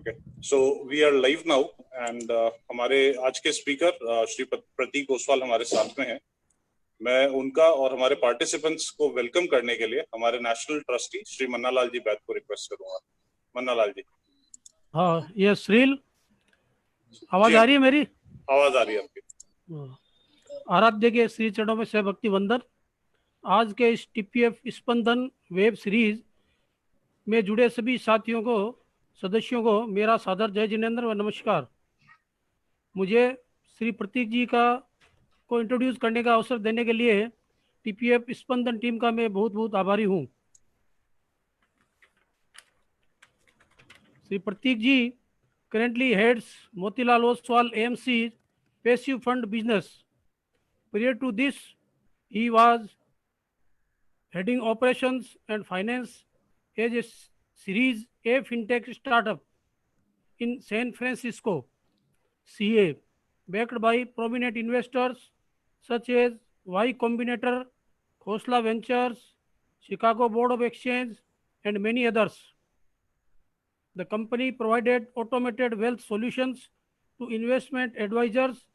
Okay, so we are live now and हमारे आज के स्पीकर श्री प्रतीक ओसवाल हमारे साथ में हैं। मैं उनका और हमारे पार्टिसिपेंट्स को वेलकम करने के लिए हमारे नेशनल ट्रस्टी श्री मन्नालाल जी बैद को रिक्वेस्ट करूंगा। मन्नालाल जी। हाँ, ये श्रील आवाज आ रही है मेरी? आवाज आ रही है आपकी। आराध्य के श्री चरणों में से भक्ति वंदन। आज के इस टीपीएफ स्पंदन वेब सीरीज में जुड़े सभी साथियों को, सदस्यों को मेरा सादर जय जिनेंद्र व नमस्कार। मुझे श्री प्रतीक जी को इंट्रोड्यूस करने का अवसर देने के लिए टीपीएफ स्पंदन टीम का मैं बहुत बहुत आभारी हूं। श्री प्रतीक जी currently heads Motilal Oswal AMC's passive fund business. Prior to this, he was heading operations and finance as a Series A fintech startup in San Francisco, CA, backed by prominent investors such as Y Combinator, Khosla Ventures, Chicago Board of Exchange, and many others. The company provided automated wealth solutions to investment advisors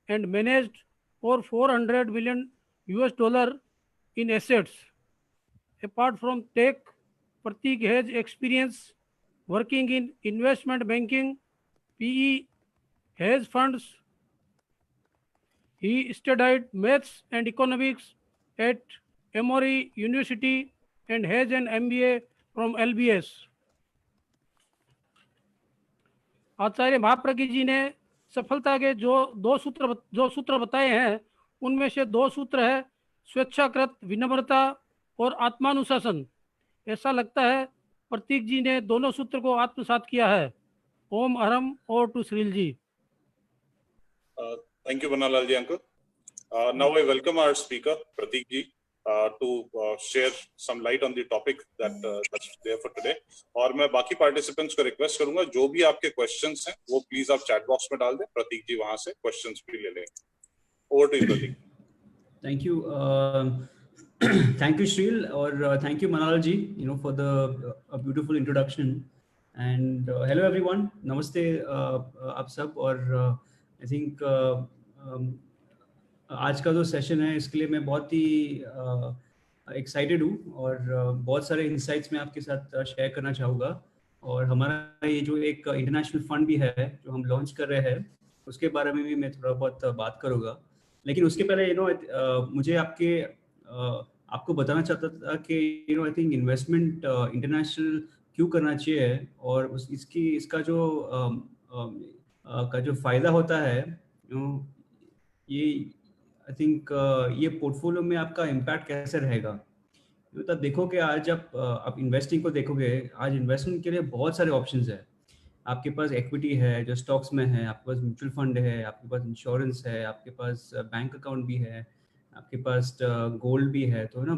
and managed over $400 million in assets. Apart from tech, Pratik has experience working in investment banking, PE, hedge funds. He studied maths and economics at Emory University and has an MBA from LBS. Acharya Mahapragya जी ने सफलता के जो सूत्र बताए हैं, उनमें से 2 सूत्र है स्वेच्छाकृत विनम्रता और आत्मानुशासन। ऐसा लगता है प्रतीक जी ने दोनों सूत्र को आत्मसात किया है। ओम अहम और to Shreel ji. Thank you Mannalal ji uncle. Now I welcome our speaker Prateek ji to share some light on the topic that's there for today. और मैं बाकी पार्टिसिपेंट्स को रिक्वेस्ट करूंगा जो भी आपके क्वेश्चंस हैं वो प्लीज आप चैट बॉक्स में डाल दें, प्रतीक जी वहां से क्वेश्चंस भी ले लेंगे। Over to you Prateek. Thank you thank you Shreel और thank you Mannalal ji for the beautiful introduction and hello everyone, नमस्ते आप सब। और आई थिंक आज का जो सेशन है इसके लिए मैं बहुत ही एक्साइटेड हूँ और बहुत सारे इंसाइट्स मैं आपके साथ शेयर करना चाहूँगा। और हमारा ये जो एक इंटरनेशनल फंड भी है जो हम लॉन्च कर रहे हैं उसके बारे में भी मैं थोड़ा बहुत बात करूँगा। लेकिन उसके पहले मुझे आपको बताना चाहता था कि आई थिंक इन्वेस्टमेंट इंटरनेशनल क्यों करना चाहिए और इसका जो फ़ायदा होता है ये आई थिंक ये पोर्टफोलियो में आपका इम्पैक्ट कैसे रहेगा। तो आप देखोगे आज आप इन्वेस्टिंग को देखोगे, आज इन्वेस्टमेंट के लिए बहुत सारे ऑप्शंस है। आपके पास इक्विटी है जो स्टॉक्स में है, आपके पास म्यूचुअल फंड है, आपके पास इंश्योरेंस है, आपके पास बैंक अकाउंट भी है, आपके पास गोल्ड भी है, तो है ना,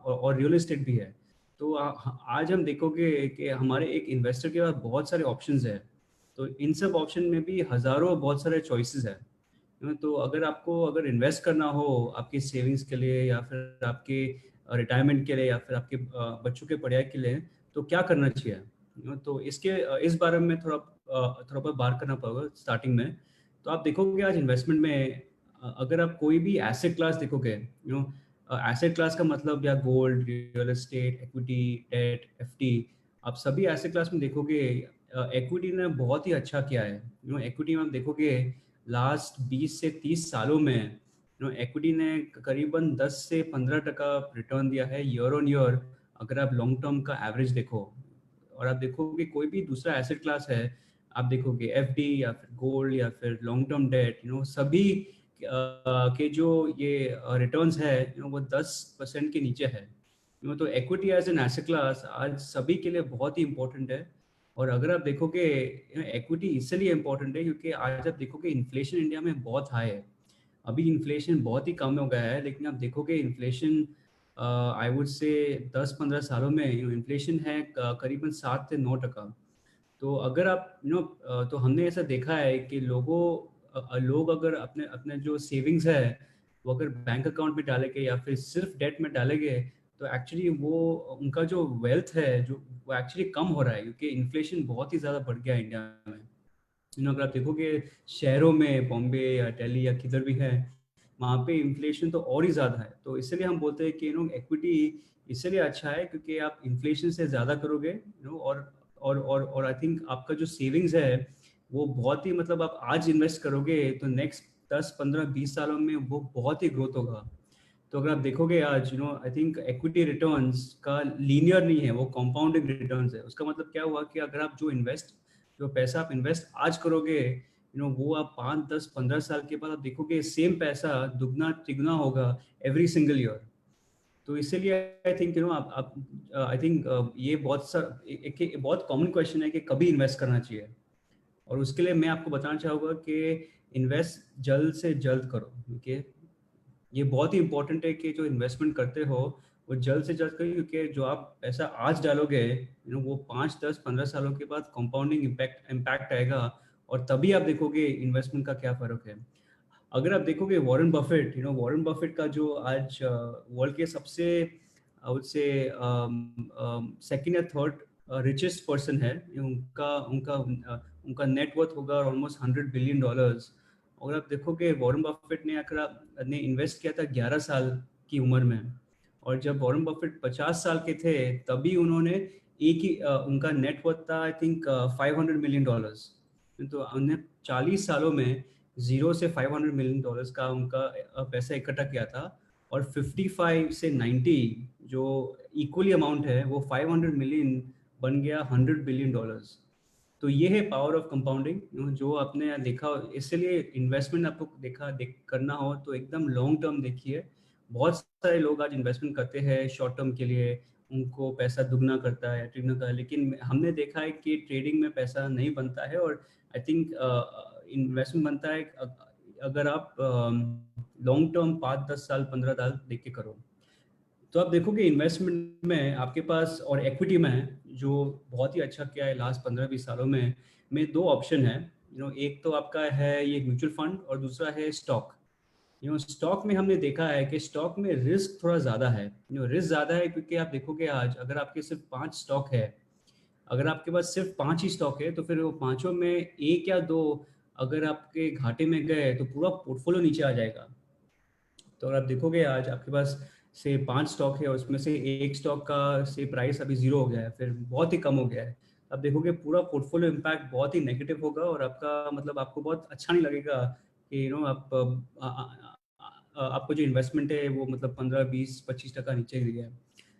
और रियल एस्टेट भी है। तो आज हम देखोगे कि हमारे एक इन्वेस्टर के पास बहुत सारे ऑप्शंस है। तो इन सब ऑप्शन में भी हज़ारों बहुत सारे चॉइसेस है। तो अगर इन्वेस्ट करना हो आपकी सेविंग्स के लिए या फिर आपके रिटायरमेंट के लिए या फिर आपके बच्चों के पढ़ाई के लिए, तो क्या करना चाहिए। तो इस बारे में थोड़ा बहुत बात करना पड़ेगा स्टार्टिंग में। तो आप देखोगे आज इन्वेस्टमेंट में अगर आप कोई भी एसेट क्लास देखोगे, एसेट क्लास का मतलब या gold, real estate, equity, debt, FD, आप सभी एसेट क्लास में देखोगे इक्विटी ने बहुत ही अच्छा किया है। इक्विटी में आप देखोगे लास्ट 20 से 30 सालों में इक्विटी ने करीबन 10 से 15% रिटर्न दिया है ईयर ऑन ईयर। अगर आप लॉन्ग टर्म का एवरेज देखो और आप देखोगे कोई भी दूसरा एसेट क्लास है, आप देखोगे एफडी या फिर गोल्ड या फिर लॉन्ग टर्म डेट, सभी के जो ये रिटर्न्स है वो 10% के नीचे है। तो equity as an asset class आज सभी के लिए बहुत ही इंपॉर्टेंट है। और अगर आप देखोगे इक्विटी इसलिए इम्पोर्टेंट है क्योंकि आज आप देखोगे इन्फ्लेशन इंडिया में बहुत हाई है। अभी इन्फ्लेशन बहुत ही कम हो गया है, लेकिन आप देखोगे इन्फ्लेशन आई वुड से 10-15 सालों में इन्फ्लेशन है करीबन 7 से 9%। तो अगर आप तो हमने ऐसा देखा है कि लोग अगर अपने जो सेविंग्स है वो अगर बैंक अकाउंट में डालेंगे या फिर सिर्फ डेट में डालेंगे तो एक्चुअली वो उनका जो वेल्थ है जो वो एक्चुअली कम हो रहा है, क्योंकि इन्फ्लेशन बहुत ही ज़्यादा बढ़ गया है इंडिया में। अगर आप देखोगे शहरों में, बॉम्बे या दिल्ली या किधर भी है, वहाँ पे इन्फ्लेशन तो और ही ज़्यादा है। तो इसलिए हम बोलते हैं कि इक्विटी इसलिए अच्छा है क्योंकि आप इन्फ्लेशन से ज़्यादा करोगे, और आई थिंक आपका जो सेविंग्स है वो बहुत ही, मतलब आप आज इन्वेस्ट करोगे तो नेक्स्ट 10, 15, 20 सालों में वो बहुत ही ग्रोथ होगा। तो अगर आप देखोगे आज आई थिंक एक्विटी रिटर्न्स का लीनियर नहीं है, वो कंपाउंडिंग रिटर्न्स है। उसका मतलब क्या हुआ कि अगर आप जो पैसा आप इन्वेस्ट आज करोगे, वो आप 5, 10, 15 साल के बाद आप देखोगे सेम पैसा दुगना तिगुना होगा एवरी सिंगल ईयर। तो इसीलिए आई थिंक आप आई थिंक ये बहुत कॉमन क्वेश्चन है कि कभी इन्वेस्ट करना चाहिए, और उसके लिए मैं आपको बताना चाहूँगा कि इन्वेस्ट जल्द से जल्द करो, क्योंकि ये बहुत ही इंपॉर्टेंट है कि जो इन्वेस्टमेंट करते हो वो जल्द से जल्द करिए, क्योंकि जो आप पैसा आज डालोगे वो 5, 10, 15 सालों के बाद कंपाउंडिंग इम्पैक्ट आएगा, और तभी आप देखोगे इन्वेस्टमेंट का क्या फर्क है। अगर आप देखोगे वॉरेन बफेट का जो आज वर्ल्ड के सबसे आई वुड से सेकंड या थर्ड रिचेस्ट पर्सन है, उनका उनका उनका नेटवर्थ होगा ऑलमोस्ट $100 बिलियन। अगर आप देखोगे वॉरेन बफेट ने इन्वेस्ट किया था 11 साल की उम्र में, और जब वॉरेन बफेट 50 साल के थे तभी उन्होंने उनका नेटवर्थ था आई थिंक $500 मिलियन। तो उन्हें 40 सालों में जीरो से $500 मिलियन का उनका पैसा इकट्ठा किया था, और 55 से 90 जो इक्वली अमाउंट है वो 500 मिलियन बन गया $100 बिलियन। तो ये है पावर ऑफ कंपाउंडिंग जो आपने देखा। इसलिए इन्वेस्टमेंट आपको करना हो तो एकदम लॉन्ग टर्म देखिए। बहुत सारे लोग आज इन्वेस्टमेंट करते हैं शॉर्ट टर्म के लिए, उनको पैसा दुगना करता है या तिगुना करता है, लेकिन हमने देखा है कि ट्रेडिंग में पैसा नहीं बनता है, और आई थिंक इन्वेस्टमेंट बनता है अगर आप लॉन्ग टर्म 5, 10 साल 15 साल देख के करो। तो आप देखोगे इन्वेस्टमेंट में आपके पास और इक्विटी में जो बहुत ही अच्छा किया है लास्ट 15, 20 सालों में दो ऑप्शन है। एक तो आपका है ये म्यूचुअल फंड, और दूसरा है स्टॉक। स्टॉक में हमने देखा है कि स्टॉक में रिस्क थोड़ा ज़्यादा है। रिस्क ज़्यादा है क्योंकि आप देखोगे आज अगर आपके सिर्फ 5 स्टॉक है, अगर आपके पास सिर्फ 5 ही स्टॉक है तो फिर वो पांचों में एक या दो अगर आपके घाटे में गए तो पूरा पोर्टफोलियो नीचे आ जाएगा। तो अगर आप देखोगे आज आपके पास से 5 स्टॉक है, उसमें से एक स्टॉक का से प्राइस अभी 0 हो गया है, फिर बहुत ही कम हो गया है, आप देखोगे पूरा पोर्टफोलियो इम्पैक्ट बहुत ही नेगेटिव होगा, और आपका मतलब आपको बहुत अच्छा नहीं लगेगा कि आपको जो इन्वेस्टमेंट है वो मतलब 15, 20, 25% नीचे गिर गया है।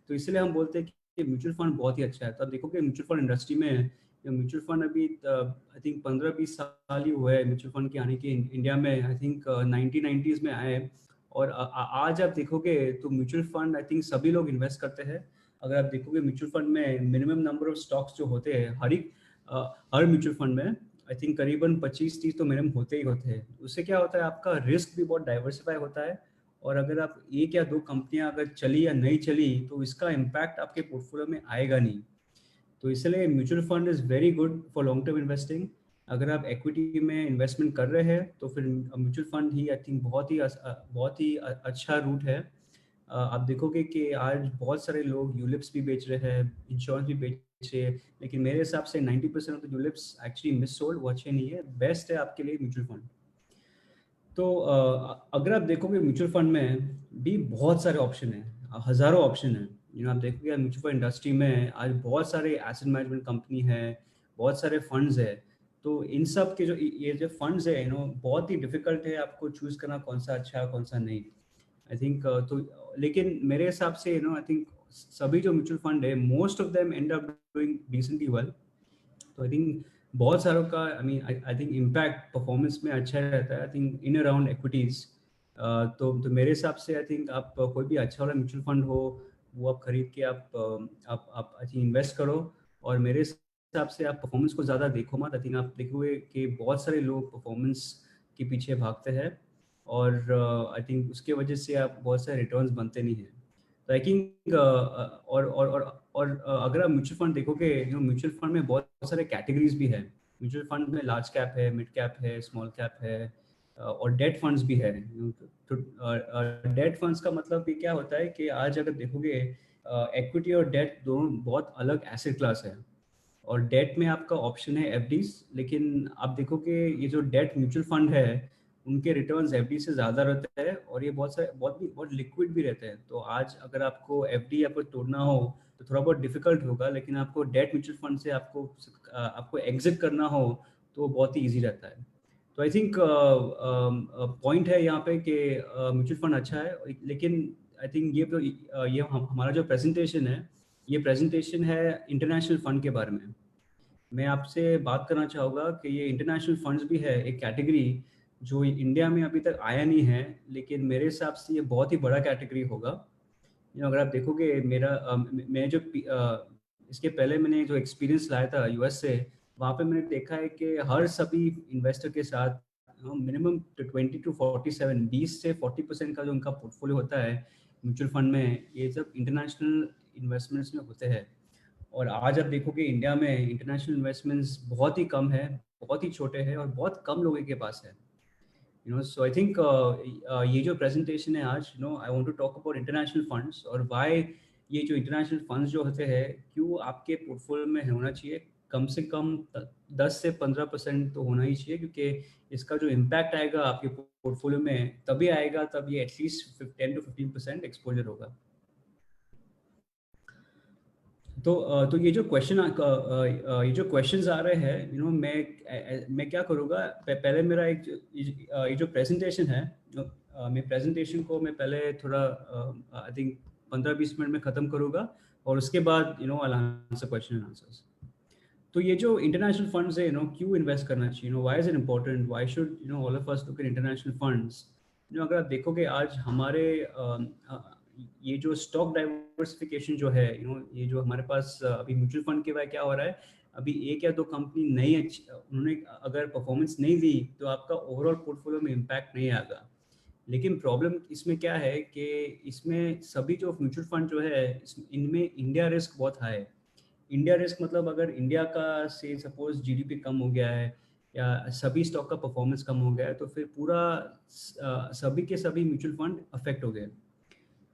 तो इसलिए हम बोलते हैं कि म्यूचुअल फंड बहुत ही अच्छा है। तो आप देखोगे म्यूचुअल फंड इंडस्ट्री में म्यूचुअल फंड अभी आई थिंक 15, 20 साल ही हुए हैं म्यूचुअल फंड के आने के इंडिया में। आई थिंक 1990s में आए, और आज आप देखोगे तो म्यूचुअल फंड आई थिंक सभी लोग इन्वेस्ट करते हैं। अगर आप देखोगे म्यूचुअल फंड में मिनिमम नंबर ऑफ स्टॉक्स जो होते हैं हर म्यूचुअल फंड में आई थिंक करीबन 25-30 तो मिनिमम होते ही होते हैं। उससे क्या होता है आपका रिस्क भी बहुत डाइवर्सिफाई होता है, और अगर आप एक या दो कंपनियां अगर चली या नहीं चली तो इसका इम्पैक्ट आपके पोर्टफोलियो में आएगा नहीं। तो इसलिए mutual fund is very good for long term investing. अगर आप इक्विटी में इन्वेस्टमेंट कर रहे हैं तो फिर mutual fund he I think बहुत ही अच्छा रूट है। आप देखोगे कि आज बहुत सारे लोग यूलिप्स भी बेच रहे हैं, इंश्योरेंस भी बेच रहे हैं, लेकिन मेरे हिसाब से 90% of the ULIPs actually miss sold, वो अच्छे नहीं है। बेस्ट है आपके लिए म्यूचुअल फंड। तो अगर आप देखोगे म्यूचुअल फंड में भी बहुत सारे ऑप्शन हैं, हज़ारों ऑप्शन हैं। आप देखोगे म्यूचुअल फंड इंडस्ट्री में आज बहुत सारे एसेट मैनेजमेंट कंपनी है, बहुत सारे फंड्स है। तो इन सब के ये जो फंड्स है बहुत ही डिफिकल्ट है आपको चूज़ करना कौन सा अच्छा है कौन सा नहीं। आई थिंक तो लेकिन मेरे हिसाब से आई थिंक सभी जो म्यूचुअल फंड है most of them and up doing decently well. तो आई थिंक बहुत सारों का आई थिंक इम्पैक्ट परफॉर्मेंस में अच्छा रहता है I think in around equities. तो मेरे हिसाब से आई थिंक आप कोई भी अच्छा वाला म्यूचुअल फंड हो वो आप खरीद के आप आई थिंक इन्वेस्ट करो, और मेरे हिसाब से आप परफॉर्मेंस को ज़्यादा देखो मत। आई थिंक आप देखोगे कि बहुत सारे लोग परफॉर्मेंस के पीछे भागते हैं, और आई थिंक उसके वजह से आप बहुत सारे रिटर्न्स बनते नहीं हैं। तो आई थिंक और अगर आप म्यूचुअल फंड देखोगे म्यूचुअल फंड में बहुत सारे कैटेगरीज भी है। म्यूचुअल फंड में लार्ज कैप है, मिड कैप है, स्मॉल कैप है, और डेट फंड्स भी है। तो डेट फंड्स का मतलब ये क्या होता है कि आज अगर देखोगे इक्विटी और डेट दोनों बहुत अलग एसेट क्लास है। और डेट में आपका ऑप्शन है एफडीज, लेकिन आप देखोगे ये जो डेट म्यूचुअल फंड है उनके रिटर्न्स एफडी से ज़्यादा रहते हैं और ये बहुत लिक्विड भी रहते हैं। तो आज अगर आपको एफडी आपको तोड़ना हो तो थोड़ा बहुत डिफिकल्ट होगा, लेकिन आपको डेट म्यूचुअल फंड से आपको एग्जिट करना हो तो बहुत ही ईजी रहता है। तो आई थिंक पॉइंट है यहाँ पे कि म्यूचुअल फंड अच्छा है, लेकिन आई थिंक ये हमारा जो प्रेजेंटेशन है, ये प्रेजेंटेशन है इंटरनेशनल फंड के बारे में। मैं आपसे बात करना चाहूँगा कि ये इंटरनेशनल फंड्स भी है एक कैटेगरी जो इंडिया में अभी तक आया नहीं है, लेकिन मेरे हिसाब से ये बहुत ही बड़ा कैटेगरी होगा। अगर आप देखोगे मैं जो इसके पहले मैंने जो एक्सपीरियंस लाया था यूएस से, वहाँ पे मैंने देखा है कि हर सभी इन्वेस्टर के साथ मिनिमम 20 से 40% का जो उनका पोर्टफोलियो होता है म्यूचुअल फंड में, ये सब इंटरनेशनल इन्वेस्टमेंट्स में होते हैं। और आज आप देखोगे इंडिया में इंटरनेशनल इन्वेस्टमेंट्स बहुत ही कम है, बहुत ही छोटे हैं और बहुत कम लोगों के पास है। सो आई थिंक ये जो प्रेजेंटेशन है आज, I want to talk about international funds और व्हाई ये जो इंटरनेशनल फंड्स जो होते हैं क्यों आपके पोर्टफोलियो में होना चाहिए। कम से कम 10 से 15% तो होना ही चाहिए, क्योंकि इसका जो इम्पैक्ट आएगा आपके पोर्टफोलियो में तभी आएगा तब ये एटलीस्ट 10 to 15% एक्सपोजर होगा। तो ये जो क्वेश्चंस आ रहे हैं, मैं क्या करूँगा, पहले मेरा ये जो प्रेजेंटेशन है, मैं प्रेजेंटेशन को मैं पहले थोड़ा आई थिंक 15-20 मिनट में ख़त्म करूँगा और उसके बाद I answer question and answers. तो ये जो इंटरनेशनल फंड्स है, क्यों इन्वेस्ट करना चाहिए, why is it important, why should all of us look at international funds. अगर आप देखोगे आज हमारे ये जो स्टॉक डाइवर्सिफिकेशन जो है, ये जो हमारे पास अभी म्यूचुअल फंड के बाद क्या हो रहा है, अभी एक या दो कंपनी नहीं उन्होंने अगर परफॉर्मेंस नहीं दी तो आपका ओवरऑल पोर्टफोलियो में इम्पैक्ट नहीं आएगा। लेकिन प्रॉब्लम इसमें क्या है कि इसमें सभी जो म्यूचुअल फंड जो है इनमें इंडिया रिस्क बहुत हाई है। इंडिया रिस्क मतलब अगर इंडिया का से सपोज जीडीपी कम हो गया है या सभी स्टॉक का परफॉर्मेंस कम हो गया है तो फिर पूरा सभी के सभी म्यूचुअल फंड अफेक्ट हो गए।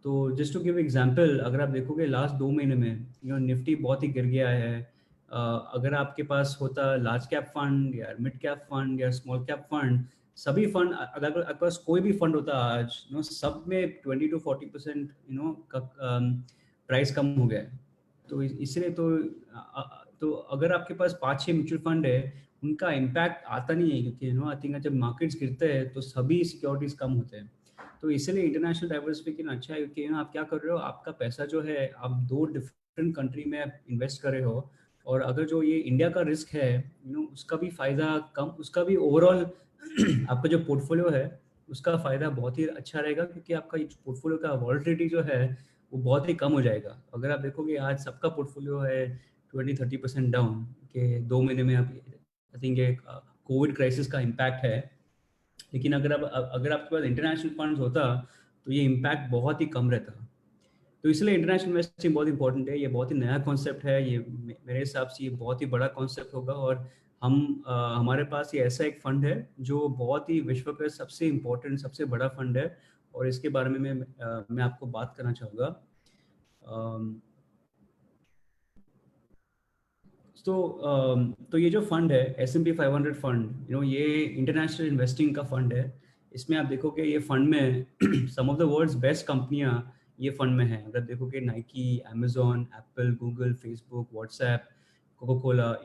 तो जस्ट टू गिव एग्जांपल, अगर आप देखोगे लास्ट 2 महीने में निफ्टी बहुत ही गिर गया है। अगर आपके पास होता लार्ज कैप फंड या मिड कैप फंड या स्मॉल कैप फंड, सभी फंड अगर आपके पास कोई भी फंड होता आज सब में 20 to 40% का प्राइस कम हो गया है। तो इसलिए तो अगर आपके पास 5-6 म्यूचुअल फंड है उनका इम्पैक्ट आता नहीं है, क्योंकि आई थिंक जब मार्केट्स गिरते हैं तो सभी सिक्योरिटीज कम होते हैं। तो इसलिए इंटरनेशनल डाइवर्सिफिकेशन अच्छा है, क्योंकि आप क्या कर रहे हो, आपका पैसा जो है आप 2 डिफरेंट कंट्री में इन्वेस्ट कर रहे हो, और अगर जो ये इंडिया का रिस्क है उसका भी फ़ायदा कम, उसका भी ओवरऑल आपका जो पोर्टफोलियो है उसका फ़ायदा बहुत ही अच्छा रहेगा, क्योंकि आपका पोर्टफोलियो का वॉलेटिलिटी जो है वो बहुत ही कम हो जाएगा। अगर आप देखोगे आज सबका पोर्टफोलियो है 20-30% डाउन के 2 महीने में। आप आई थिंक ये कोविड क्राइसिस का इम्पैक्ट है, लेकिन अगर आपके पास इंटरनेशनल फंड्स होता तो ये इम्पैक्ट बहुत ही कम रहता। तो इसलिए इंटरनेशनल इन्वेस्टिंग बहुत इंपॉर्टेंट है। ये बहुत ही नया कॉन्सेप्ट है, ये मेरे हिसाब से ये बहुत ही बड़ा कॉन्सेप्ट होगा, और हमारे पास ये ऐसा एक फंड है जो बहुत ही विश्व का सबसे इम्पोर्टेंट सबसे बड़ा फंड है, और इसके बारे में मैं आपको बात करना चाहूँगा। तो ये जो फंड है S&P 500 फंड, ये इंटरनेशनल इन्वेस्टिंग का फंड है। इसमें आप देखोगे ये फंड में सम ऑफ द वर्ल्ड्स बेस्ट कंपनियां ये फंड में है। अगर देखोगे Nike, Amazon, Apple, Google, Facebook, WhatsApp, Coca Cola,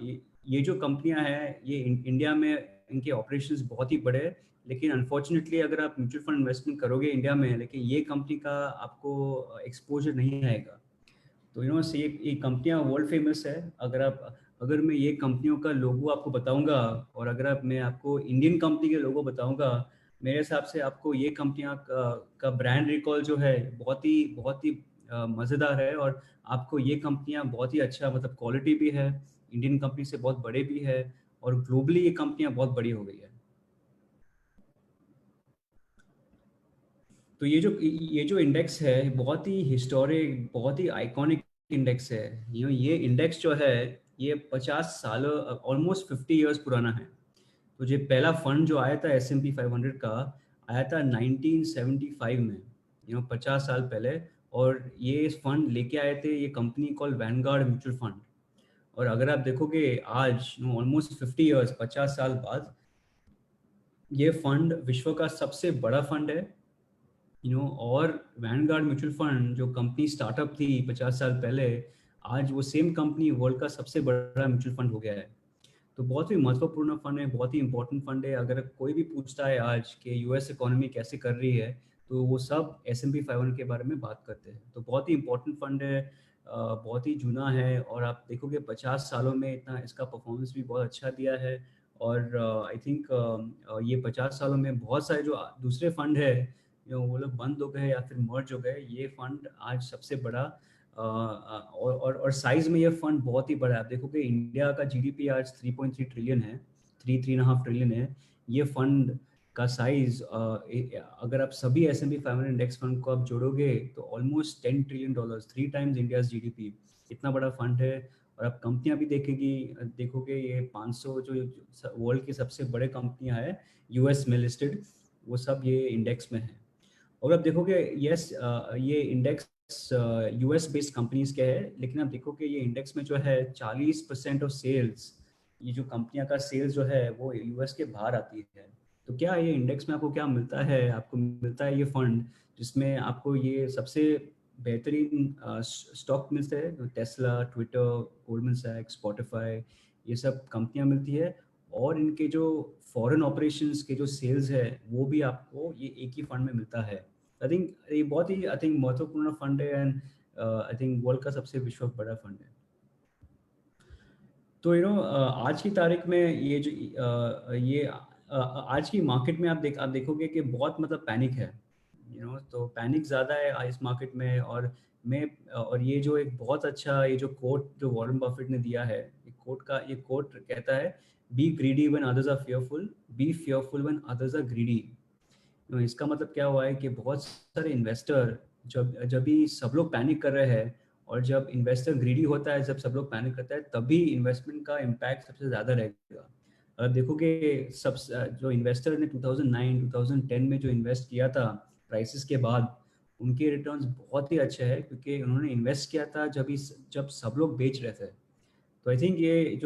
ये जो कंपनियां हैं ये इंडिया में इनके ऑपरेशंस बहुत ही बड़े हैं, लेकिन अनफॉर्चुनेटली अगर आप म्यूचुअल फंड इन्वेस्टमेंट करोगे इंडिया में, लेकिन ये कंपनी का आपको एक्सपोजर नहीं आएगा। तो ये कंपनियां वर्ल्ड फेमस है। अगर मैं ये कंपनियों का लोगो आपको बताऊंगा, और अगर मैं आपको इंडियन कंपनी के लोगो बताऊंगा, मेरे हिसाब से आपको ये कंपनियां का ब्रांड रिकॉल जो है बहुत ही मज़ेदार है, और आपको ये कंपनियां बहुत ही अच्छा मतलब क्वालिटी भी है, इंडियन कंपनी से बहुत बड़े भी है, और ग्लोबली ये कंपनियां बहुत बड़ी हो गई है। तो ये जो इंडेक्स है बहुत ही हिस्टोरिक, बहुत ही आइकॉनिक इंडेक्स है। ये इंडेक्स जो है ये 50 सालों ऑलमोस्ट 50 इयर्स पुराना है। तो जो पहला फंड जो आया था S&P 500 का आया था 1975 में, 50 साल पहले। और ये फंड लेके आए थे ये company call Vanguard mutual fund. और अगर आप देखोगे आज ऑलमोस्ट 50 इयर्स, 50 साल बाद, ये फंड विश्व का सबसे बड़ा फंड है। और वैनगार्ड म्यूचुअल फंड जो कंपनी स्टार्टअप थी 50 साल पहले, आज वो सेम कंपनी वर्ल्ड का सबसे बड़ा म्यूचुअल फंड हो गया है। तो बहुत ही महत्वपूर्ण फंड है, बहुत ही इंपॉर्टेंट फंड है। अगर कोई भी पूछता है आज कि यूएस इकोनॉमी कैसे कर रही है, तो वो सब S&P 500 के बारे में बात करते हैं। तो बहुत ही इंपॉर्टेंट फंड है, बहुत ही जुना है, और आप देखोगे 50 सालों में इतना इसका परफॉर्मेंस भी बहुत अच्छा दिया है। और आई थिंक ये 50 सालों में बहुत सारे जो दूसरे फंड है वो लोग बंद हो गए या फिर मर्ज हो गए, ये फंड आज सबसे बड़ा और साइज में ये फंड बहुत ही बड़ा है। आप देखोगे इंडिया का जीडीपी आज 3.3 ट्रिलियन है, 3.5 ट्रिलियन है। ये फंड का साइज अगर आप सभी S&P 500 इंडेक्स फंड को आप जोड़ोगे तो almost 10 trillion dollars, 3 times India's GDP, इतना बड़ा फंड है। और आप कंपनियां भी देखोगे ये 500 जो वर्ल्ड की सबसे बड़े कंपनियां हैं यूएस में लिस्टेड, वो सब ये इंडेक्स में है। और आप देखोगे यस, ये इंडेक्स यूएस बेस्ड कंपनीज के है, लेकिन आप देखोगे ये इंडेक्स में जो है 40% ऑफ सेल्स, ये जो कंपनियां का सेल्स जो है वो यूएस के बाहर आती है। तो क्या ये इंडेक्स में आपको क्या मिलता है? आपको मिलता है ये फंड जिसमें आपको ये सबसे बेहतरीन स्टॉक मिलते हैं, टेस्ला, ट्विटर, गोल्डमैन सैक्स, स्पॉटिफाई, ये सब कंपनियां मिलती है। और इनके जो फॉरेन ऑपरेशंस के जो सेल्स है वो भी आपको ये एक ही फंड में मिलता है। आई थिंक ये बहुत ही महत्वपूर्ण फंड है, एंड आई थिंक वर्ल्ड का सबसे विश्व बड़ा फंड है। तो आज की तारीख में ये जो आज की मार्केट में आप देखोगे कि बहुत पैनिक है, तो पैनिक ज़्यादा है इस मार्केट में। और ये जो एक बहुत अच्छा ये जो कोट जो वॉरेन बफेट ने दिया है, ये कोट कहता है, be greedy when others are fearful, be fearful when others are greedy. इसका मतलब क्या हुआ है कि बहुत सारे इन्वेस्टर जब जब भी सब लोग पैनिक कर रहे हैं, और जब इन्वेस्टर ग्रीडी होता है, जब सब लोग पैनिक करता है, तभी इन्वेस्टमेंट का इम्पैक्ट सबसे ज़्यादा रहेगा। अब देखोगे सब जो इन्वेस्टर ने 2009 2010 में जो इन्वेस्ट किया था क्राइसिस के बाद, उनके रिटर्न्स बहुत ही अच्छे हैं, क्योंकि उन्होंने इन्वेस्ट किया था जब सब लोग बेच रहे थे। तो आई थिंक ये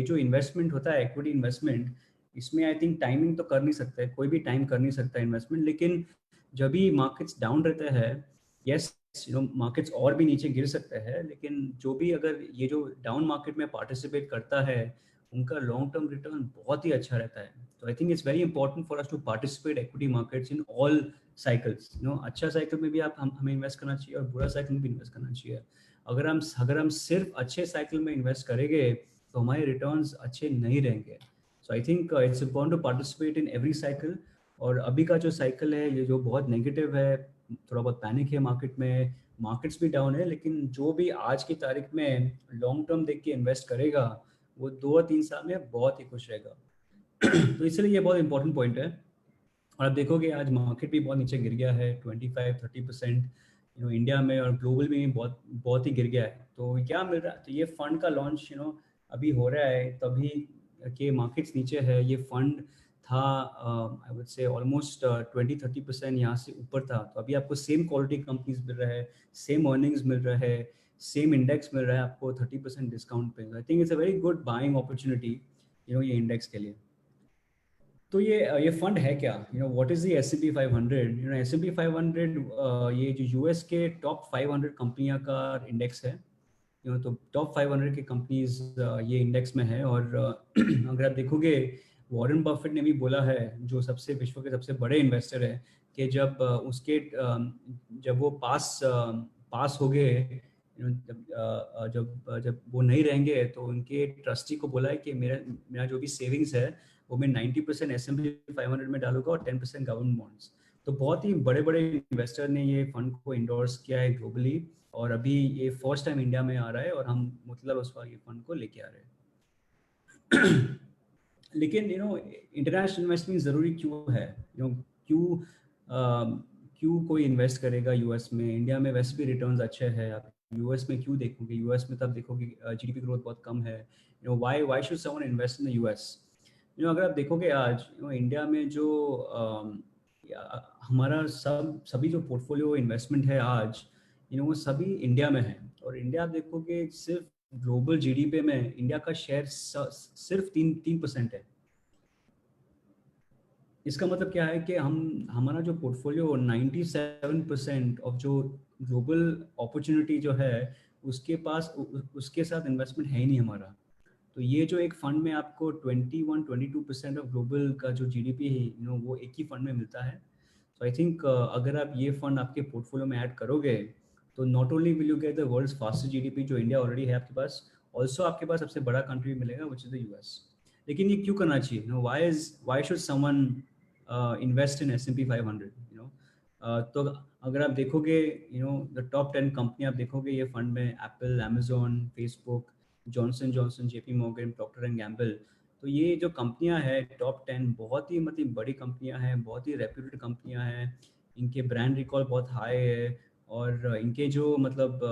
जो इन्वेस्टमेंट होता है, इक्विटी इन्वेस्टमेंट, इसमें आई थिंक टाइमिंग तो कर नहीं सकता है, कोई भी टाइम कर नहीं सकता इन्वेस्टमेंट। लेकिन जब भी मार्केट्स डाउन रहते हैं, यस, मार्केट्स और भी नीचे गिर सकते हैं, लेकिन जो भी अगर ये जो डाउन मार्केट में पार्टिसिपेट करता है, उनका लॉन्ग टर्म रिटर्न बहुत ही अच्छा रहता है। तो I think it's very important for us to participate equity markets in all cycles. अच्छा साइकिल में भी हमें इन्वेस्ट करना चाहिए, और बुरा साइकिल में भी इन्वेस्ट करना चाहिए। अगर हम सिर्फ अच्छे साइकिल में इन्वेस्ट करेंगे तो हमारे रिटर्न्स अच्छे नहीं रहेंगे। So I think it's important to participate in every cycle. और अभी का जो साइकिल है ये जो बहुत नेगेटिव है, थोड़ा बहुत पैनिक है मार्केट में, मार्केट्स भी डाउन है, लेकिन जो भी आज की तारीख में लॉन्ग टर्म देख के इन्वेस्ट करेगा, वो 2 और 3 साल में बहुत ही खुश रहेगा। तो इसलिए ये बहुत इंपॉर्टेंट पॉइंट है। और आप देखोगे आज मार्केट भी बहुत नीचे गिर गया है, 25-30% इंडिया में, और ग्लोबल में भी बहुत बहुत ही गिर गया है। तो क्या मिल रहा है? तो ये फंड का लॉन्च अभी हो रहा है, तभी के मार्केट्स नीचे है। ये फंड था आई वुड से ऑलमोस्ट 20-30% यहाँ से ऊपर था। तो अभी आपको सेम क्वालिटी कंपनीज मिल रहा है, सेम अर्निंग्स मिल रहा है, सेम इंडेक्स मिल रहा है आपको 30% डिस्काउंट पे। आई think it's a very good buying opportunity ये इंडेक्स के लिए। तो ये फंड है क्या? What is the S&P 500? S&P 500 ये जो यूएस के टॉप 500 कंपनियां का इंडेक्स है। तो टॉप 500 की कंपनीज ये इंडेक्स में है। और अगर आप देखोगे, वॉरेन बफेट ने भी बोला है, जो विश्व के सबसे बड़े इन्वेस्टर है, कि जब वो पास हो गए, जब वो नहीं रहेंगे, तो उनके ट्रस्टी को बोला है कि मेरा जो भी सेविंग्स है वो मैं 90% S&P 500 में डालूंगा और 10% गवर्नमेंट बॉन्ड्स। तो बहुत ही बड़े बड़े इन्वेस्टर ने ये फंड को इंडोर्स किया है ग्लोबली, और अभी ये फर्स्ट टाइम इंडिया में आ रहा है, और हम मोतीलाल ओसवाल ये फंड को लेके आ रहे हैं। लेकिन इंटरनेशनल इन्वेस्टमेंट ज़रूरी क्यों है? क्यों कोई इन्वेस्ट करेगा यूएस में? इंडिया में वैसे भी रिटर्न्स अच्छे हैं, आप यूएस में क्यों देखोगे? यूएस में तब देखोगे जीडीपी ग्रोथ बहुत कम है। You know why should someone invest in the US? You know अगर आप देखोगे आज इंडिया में जो हमारा सभी जो पोर्टफोलियो इन्वेस्टमेंट है आज, वो सभी इंडिया में है। और इंडिया आप देखोगे सिर्फ ग्लोबल जीडीपी में इंडिया का शेयर सिर्फ 3% है। इसका मतलब क्या है कि हमारा जो पोर्टफोलियो 97% ऑफ जो ग्लोबल अपॉर्चुनिटी जो है उसके साथ इन्वेस्टमेंट है ही नहीं हमारा। तो ये जो एक फंड में आपको 21-22% ऑफ ग्लोबल का जो जीडीपी है वो एक ही फंड में मिलता है। तो आई थिंक अगर आप ये फंड आपके पोर्टफोलियो में ऐड करोगे तो not only will you get the world's fastest GDP जो इंडिया ऑलरेडी है आपके पास, ऑल्सो आपके पास सबसे बड़ा कंट्री मिलेगा विच इज द यूएस। लेकिन ये क्यों करना चाहिए? Why should someone invest in S&P 500? तो अगर आप देखोगे द टॉप 10 कंपनी आप देखोगे ये फंड में Apple, Amazon, Facebook, Johnson Johnson, JP Morgan, Procter and Gamble. तो ये जो कंपनियां हैं टॉप 10 बहुत ही मतलब बड़ी कंपनियां हैं, बहुत ही रेप्यूटेड कंपनियां हैं। इनके ब्रांड रिकॉल बहुत हाई है और इनके जो मतलब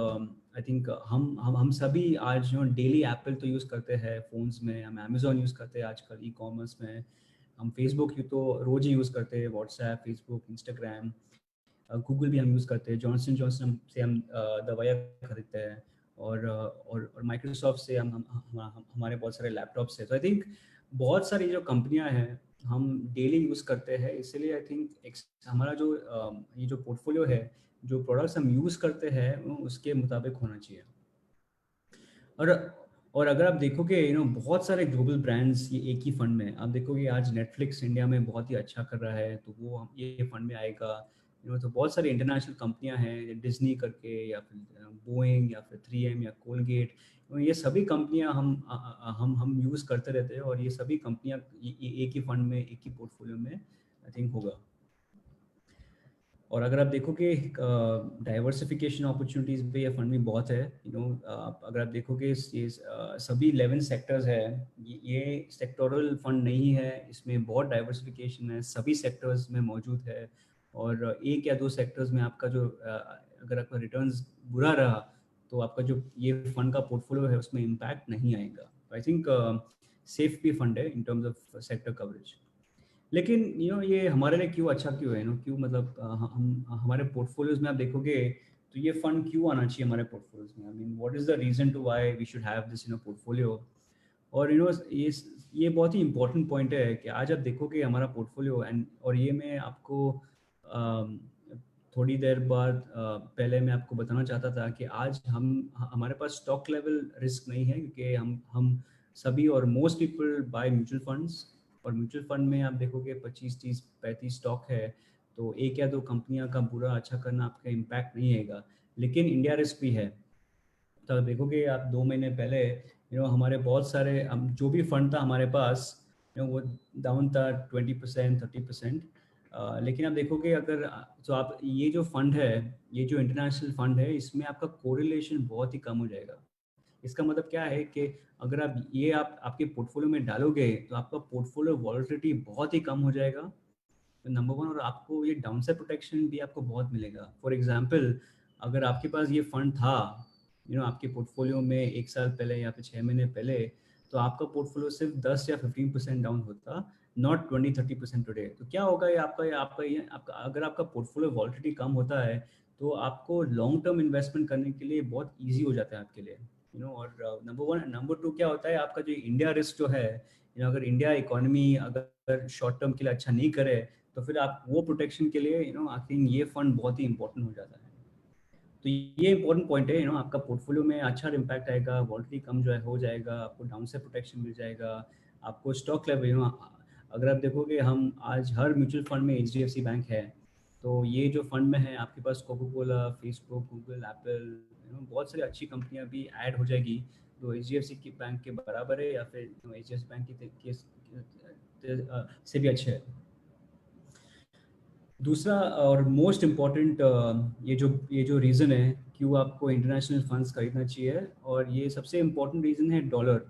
आई थिंक हम सभी आज जो डेली एप्पल तो यूज़ करते हैं फ़ोन्स में, हम अमेजोन यूज़ करते हैं आजकल ई कॉमर्स में, हम फेसबुक तो रोज़ ही यूज़ करते हैं, व्हाट्सएप, फेसबुक, इंस्टाग्राम, गूगल भी हम यूज़ करते हैं, जॉनसन जॉनसन से हम दवाइयाँ खरीदते हैं और माइक्रोसॉफ्ट से हमारे बहुत सारे लैपटॉप्स हैं। तो आई थिंक बहुत सारी जो कंपनियां हैं हम डेली यूज़ करते हैं, इसलिए आई थिंक हमारा जो ये जो पोर्टफोलियो है, जो प्रोडक्ट्स हम यूज़ करते हैं उसके मुताबिक होना चाहिए। और अगर आप देखोगे बहुत सारे ग्लोबल ब्रांड्स ये एक ही फंड में, आप देखोगे आज नेटफ्लिक्स इंडिया में बहुत ही अच्छा कर रहा है तो वो ये फंड में आएगा। तो बहुत सारी इंटरनेशनल कंपनियां हैं, डिज्नी करके या फिर बोइंग या फिर 3M या कोलगेट, ये सभी कंपनियां हम यूज़ करते रहते हैं और ये सभी कंपनियां एक ही फंड में, एक ही पोर्टफोलियो में आई थिंक होगा। और अगर आप देखोगे डाइवर्सिफिकेशन अपॉर्चुनिटीज़ पे ये फंड भी बहुत है। अगर आप देखोगे ये सभी 11 सेक्टर्स है, ये सेक्टोरल फंड नहीं है, इसमें बहुत डाइवर्सिफिकेशन है, सभी सेक्टर्स में मौजूद है। और एक या दो सेक्टर्स में आपका जो अगर आपका रिटर्न्स बुरा रहा तो आपका जो ये फंड का पोर्टफोलियो है उसमें इम्पैक्ट नहीं आएगा। आई थिंक सेफ भी फंड है in terms of sector coverage. लेकिन ये हमारे लिए क्यों अच्छा क्यों है? क्यों मतलब हम हमारे पोर्टफोलियोज में आप देखोगे तो ये फंड क्यों आना चाहिए हमारे पोर्टफोलियोज में? I mean what is the reason to why we should have this portfolio? और ये बहुत ही इंपॉर्टेंट पॉइंट है कि आज आप देखोगे हमारा पोर्टफोलियो और ये मैं आपको थोड़ी देर बाद पहले मैं आपको बताना चाहता था कि आज हमारे पास स्टॉक लेवल रिस्क नहीं है, क्योंकि हम सभी और most people by mutual funds. और म्यूचुअल फंड में आप देखोगे 25, 30, 35 स्टॉक है, तो एक या दो कंपनियां का बुरा अच्छा करना आपका इम्पैक्ट नहीं आएगा। लेकिन इंडिया रिस्क भी है। तो देखोगे आप 2 महीने पहले हमारे बहुत सारे जो भी फंड था हमारे पास वो डाउन था 20%, 30%। लेकिन आप देखोगे अगर तो आप ये जो फंड है, ये जो इंटरनेशनल फंड है, इसमें आपका कोरिलेशन बहुत ही कम हो जाएगा। इसका मतलब क्या है कि अगर आप आपके पोर्टफोलियो में डालोगे तो आपका पोर्टफोलियो वॉलेटिलिटी बहुत ही कम हो जाएगा, तो नंबर 1। और आपको ये डाउनसाइड प्रोटेक्शन भी आपको बहुत मिलेगा। फॉर एग्जांपल, अगर आपके पास ये फंड था आपके पोर्टफोलियो में 1 साल पहले या फिर 6 महीने पहले, तो आपका पोर्टफोलियो सिर्फ 10 या 15% डाउन होता, नॉट 20-30% टुडे। तो क्या होगा ये आपका अगर आपका पोर्टफोलियो वॉलेटिलिटी कम होता है तो आपको लॉन्ग टर्म इन्वेस्टमेंट करने के लिए बहुत ईजी हो जाता है आपके लिए। और नंबर 1। नंबर 2 क्या होता है, आपका जो इंडिया रिस्क जो है, अगर इंडिया इकोनॉमी अगर शॉर्ट टर्म के लिए अच्छा नहीं करे तो फिर आप वो प्रोटेक्शन के लिए आई थिंक ये फंड बहुत ही इंपॉर्टेंट हो जाता है। तो ये इंपॉर्टेंट पॉइंट है। आपका पोर्टफोलियो में अच्छा इम्पैक्ट आएगा, वॉलेटिलिटी कम जो है हो जाएगा, आपको डाउन साइड प्रोटेक्शन मिल जाएगा, आपको स्टॉक लेवल अगर आप देखोगे हम आज हर म्यूचुअल फंड में HDFC बैंक है, तो ये जो फंड में है आपके पास Coca Cola, Facebook, Google, Apple, बहुत सारी अच्छी कंपनियां भी ऐड हो जाएगी तो HDFC की बैंक के बराबर है या फिर HDFC बैंक से भी अच्छे है। दूसरा और मोस्ट इम्पॉर्टेंट ये जो रीज़न है क्यों आपको इंटरनेशनल फंड्स खरीदना चाहिए, और ये सबसे इम्पॉर्टेंट रीज़न है डॉलर।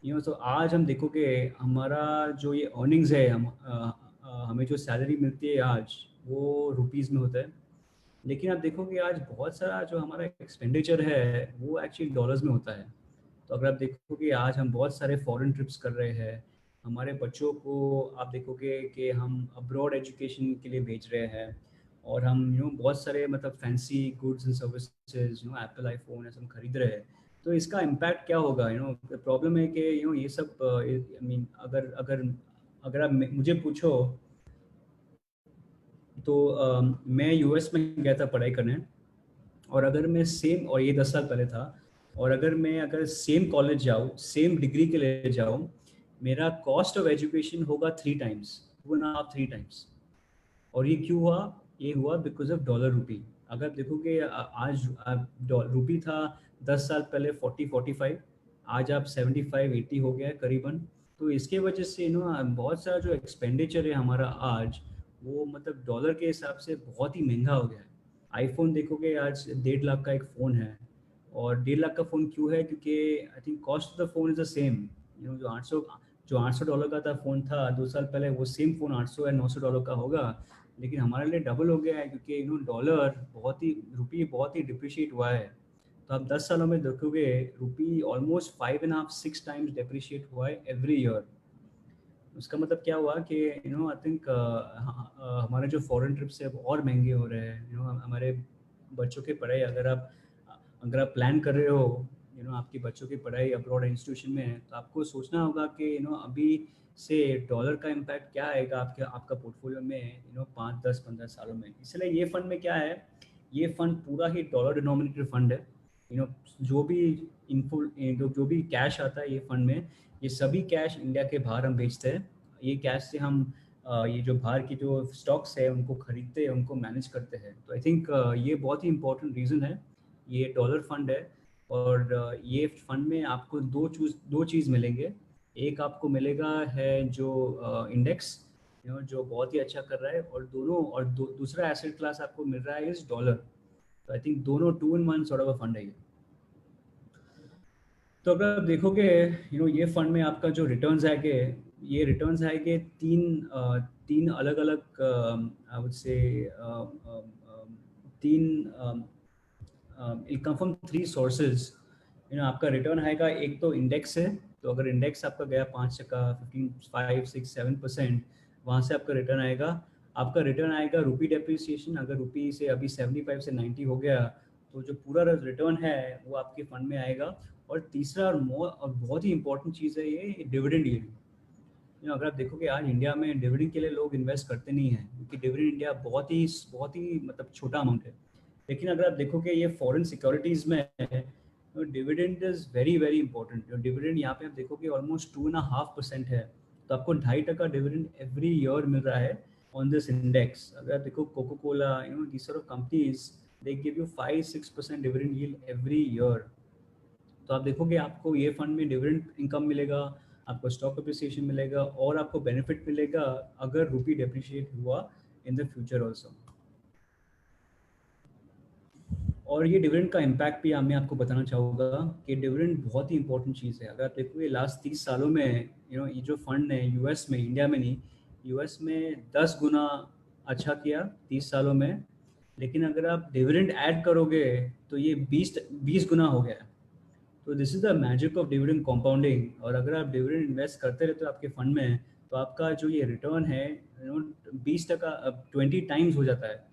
तो आज हम देखोगे हमारा जो ये अर्निंग्स है, हमें जो सैलरी मिलती है आज वो रुपीज़ में होता है। लेकिन आप देखोगे आज बहुत सारा जो हमारा एक्सपेंडिचर है वो एक्चुअली डॉलर्स में होता है। तो अगर आप देखोगे आज हम बहुत सारे फॉरेन ट्रिप्स कर रहे हैं, हमारे बच्चों को आप देखोगे कि हम अब्रॉड एजुकेशन के लिए भेज रहे हैं, और हम बहुत सारे मतलब fancy goods and services Apple iPhone ऐसे हम खरीद रहे हैं। तो इसका इम्पैक्ट क्या होगा? प्रॉब्लम है कि ये सब आई मीन अगर अगर अगर आप मुझे पूछो तो मैं यूएस में गया था पढ़ाई करने, और अगर मैं सेम, और ये 10 साल पहले था, और अगर सेम कॉलेज जाऊँ, सेम डिग्री के लिए जाऊँ, मेरा कॉस्ट ऑफ एजुकेशन होगा 3 टाइम्स, 2.5-3 टाइम्स। और ये क्यों हुआ? ये हुआ बिकॉज ऑफ डॉलर रूपी। अगर आप देखोगे आज रूपी था 10 साल पहले 40-45, आज आप 75-80 हो गया है करीबन। तो इसके वजह से बहुत सारा जो एक्सपेंडिचर है हमारा आज, वो मतलब डॉलर के हिसाब से बहुत ही महंगा हो गया है। आईफोन देखोगे आज 1.5 लाख का एक फ़ोन है, और 1.5 लाख का फ़ोन क्यों है? क्योंकि I think cost of the phone is the same. जो 800 डॉलर का था फ़ोन था 2 साल पहले, वो सेम फ़ोन 800 या 900 डॉलर का होगा। लेकिन हमारे लिए डबल हो गया है, क्योंकि डॉलर बहुत ही, रुपये बहुत ही डिप्रिशिएट हुआ है। तो आप 10 सालों में देखोगे रुपी ऑलमोस्ट 5.5-6 टाइम्स डिप्रिशिएट हुआ है एवरी ईयर। उसका मतलब क्या हुआ कि आई थिंक हमारे जो फॉरेन ट्रिप्स है वो और महंगे हो रहे हैं। हमारे बच्चों की पढ़ाई, अगर आप प्लान कर रहे हो आपके बच्चों की पढ़ाई अब्रॉड इंस्टीट्यूशन में है, तो आपको सोचना होगा कि अभी से डॉलर का इम्पैक्ट क्या आएगा आपका पोर्टफोलियो में 5-10-15 सालों में। इसलिए ये फंड में क्या है, ये फंड पूरा ही डॉलर डिनोमिनेटेड फंड है। जो भी जो भी कैश आता है ये फंड में, ये सभी कैश इंडिया के बाहर हम भेजते हैं। ये कैश से हम ये जो बाहर की जो स्टॉक्स है उनको खरीदते हैं, उनको मैनेज करते हैं। तो आई थिंक ये बहुत ही इंपॉर्टेंट रीज़न है। ये डॉलर फंड है, और ये फंड में आपको दो चीज़ मिलेंगे। एक आपको मिलेगा है जो इंडेक्स जो बहुत ही अच्छा कर रहा है, और दूसरा एसेट क्लास आपको मिल रहा है इस डॉलर। तो आई थिंक दोनों 2 in 1 सॉर्ट ऑफ फंड है ये। तो अगर आप देखोगे ये फंड में आपका जो रिटर्न्स है कि ये रिटर्न्स है कि तीन अलग अलग आई वुड से तीन इट कम फ्रॉम 3 सोर्सेज। आपका रिटर्न आएगा, एक तो इंडेक्स है। तो अगर इंडेक्स आपका गया 5%, 15, 5, 6, 7%, वहाँ से आपका रिटर्न आएगा। आपका रिटर्न आएगा रुपी डेप्रिसिएशन। अगर रुपी से अभी 75 से 90 हो गया, तो जो पूरा रिटर्न है वो आपके फंड में आएगा। और तीसरा और बहुत ही इंपॉर्टेंट चीज़ है ये डिविडेंड यील्ड। अगर आप देखोगे आज इंडिया में डिविडेंड के लिए लोग इन्वेस्ट करते नहीं हैं, क्योंकि डिविडेंड इंडिया बहुत ही मतलब छोटा अमाउंट है। लेकिन अगर आप देखोगे ये फॉरेन सिक्योरिटीज़ में है, तो dividend is very very important. Dividend यहाँ पे आप देखोगे ऑलमोस्ट 2.5% है। तो आपको 2.5% डिविडेंड एवरी ईयर मिल रहा है ऑन दिस इंडेक्स। अगर आप देखो Coca Cola this sort of companies, they give you 5-6% dividend yield every year. तो आप देखोगे आपको ये फंड में डिविडेंड इनकम मिलेगा, आपको स्टॉक अप्रिसिएशन मिलेगा, और आपको बेनिफिट मिलेगा अगर रुपी डेप्रिशिएट हुआ इन द फ्यूचर ऑल्सो। और ये डिविडेंड का इम्पैक्ट भी मैं आपको बताना चाहूँगा कि डिविडेंड बहुत ही इंपॉर्टेंट चीज़ है। अगर आप देखोगे लास्ट 30 सालों में ये जो फंड है यूएस में, इंडिया में नहीं, यूएस में 10 गुना अच्छा किया 30 सालों में। लेकिन अगर आप डिविडेंड ऐड करोगे तो ये 20 गुना हो गया है। तो this is the magic of dividend compounding. और अगर आप डिविडेंड इन्वेस्ट करते रहते हो आपके फंड में, तो आपका जो ये रिटर्न है 20%, 20 टाइम्स हो जाता है,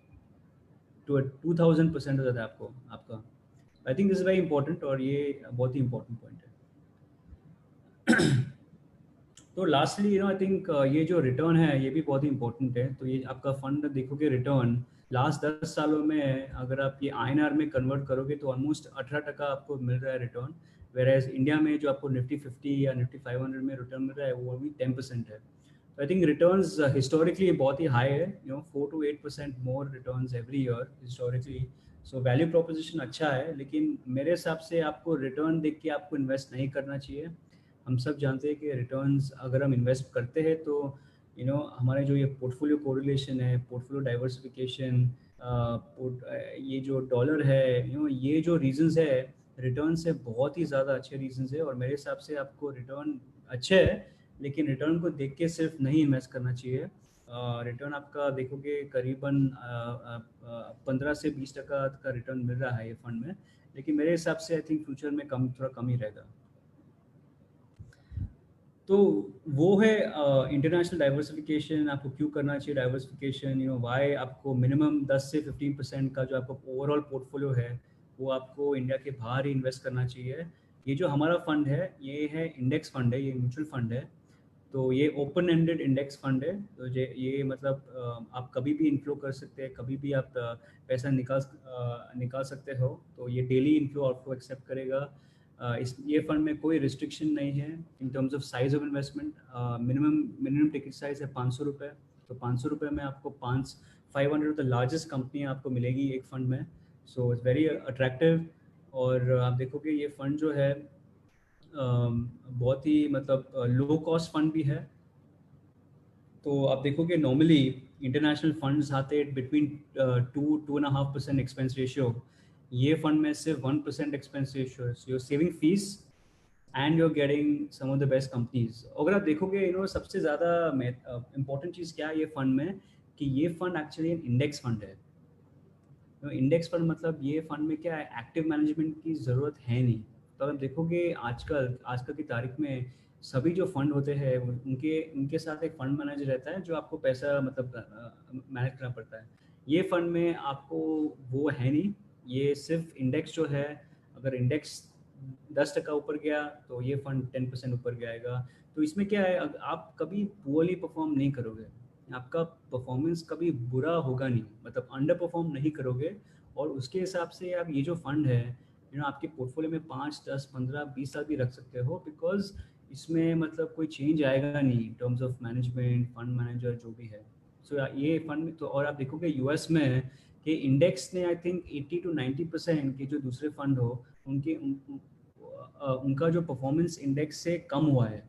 तो 2000% हो जाता है आपका। I think this is very important, और ये बहुत ही इंपॉर्टेंट पॉइंट है। तो लास्टली आई थिंक ये जो रिटर्न है ये भी बहुत ही इंपॉर्टेंट है। तो ये आपका फंड देखोगे रिटर्न लास्ट 10 सालों में, अगर आप ये INR में कन्वर्ट करोगे तो ऑलमोस्ट 18% आपको मिल रहा है रिटर्न। वेर एज इंडिया में जो आपको निफ्टी 50 या निफ्टी 500 में रिटर्न मिल रहा है वो भी 10% है। तो आई थिंक रिटर्न्स हिस्टोरिकली बहुत ही हाई है, 4-8% more returns every year historically. So value proposition अच्छा है, लेकिन मेरे हिसाब से आपको रिटर्न देख के आपको इन्वेस्ट नहीं करना चाहिए। हम सब जानते हैं कि रिटर्न्स अगर हम इन्वेस्ट करते हैं तो हमारे जो ये पोर्टफोलियो कोरिलेशन है, पोर्टफोलियो डाइवर्सिफिकेशन, ये जो डॉलर है, ये जो रीजंस है रिटर्न से बहुत ही ज़्यादा अच्छे रीजंस है। और मेरे हिसाब से आपको रिटर्न अच्छे है, लेकिन रिटर्न को देख के सिर्फ नहीं इन्वेस्ट करना चाहिए। रिटर्न आपका देखोगे करीबन 15 से 20% का रिटर्न मिल रहा है ये फंड में, लेकिन मेरे हिसाब से आई थिंक फ्यूचर में थोड़ा कम ही रहेगा। तो वो है इंटरनेशनल डाइवर्सिफिकेशन। आपको क्यों करना चाहिए डाइवर्सिफिकेशन, वाई आपको मिनिमम 10 से 15% का जो आपका ओवरऑल पोर्टफोलियो है वो आपको इंडिया के बाहर ही इन्वेस्ट करना चाहिए। ये जो हमारा फंड है ये है इंडेक्स फंड है, ये म्यूचुअल फंड है, तो ये ओपन एंडेड इंडेक्स फंड है। तो ये मतलब आप कभी भी इन्फ्लो कर सकते हैं, कभी भी आप पैसा निकाल सकते हो। तो ये डेली इन्फ्लो आउटफ्लो एक्सेप्ट करेगा। इस ये फंड में कोई रिस्ट्रिक्शन नहीं है in terms of size of investment. Minimum ticket size है 500 रुपये। तो 500 रुपये में आपको 500 द लार्जेस्ट कंपनी आपको मिलेगी एक फंड में। So it's very attractive. और आप देखोगे ये फंड जो है बहुत ही मतलब लो कॉस्ट फंड भी है। तो आप देखोगे नॉर्मली इंटरनेशनल फंड्स आते बिटवीन 2-2.5% एक्सपेंस रेशियो। ये फंड में सिर्फ 1% expense ratio, so you're saving fees and you're getting some of the best companies. अगर आप देखोगे सबसे ज़्यादा इम्पोर्टेंट चीज़ क्या है ये फंड में, कि ये फंड एक्चुअली इंडेक्स फंड है। इंडेक्स फंड मतलब ये फंड में क्या है, एक्टिव मैनेजमेंट की ज़रूरत है नहीं। तो आप देखोगे आजकल की तारीख में सभी जो फंड होते हैं उनके साथ एक फंड मैनेजर रहता है जो आपको पैसा मतलब मैनेज करना पड़ता है। ये फंड में आपको वो है नहीं। ये सिर्फ इंडेक्स जो है, अगर इंडेक्स 10% ऊपर गया तो ये फंड 10% ऊपर जाएगा। तो इसमें क्या है, आप कभी पुअरली परफॉर्म नहीं करोगे, आपका परफॉर्मेंस कभी बुरा होगा नहीं, मतलब अंडर परफॉर्म नहीं करोगे। और उसके हिसाब से आप ये जो फंड है आपके पोर्टफोलियो में 5, 10, 15, 20 साल भी रख सकते हो, बिकॉज इसमें मतलब कोई चेंज आएगा नहीं in terms of management, fund manager जो भी है। सो ये फंड तो, और आप देखोगे यूएस में कि इंडेक्स ने आई थिंक 80-90% के जो दूसरे फंड हो उनका जो परफॉर्मेंस इंडेक्स से कम हुआ है।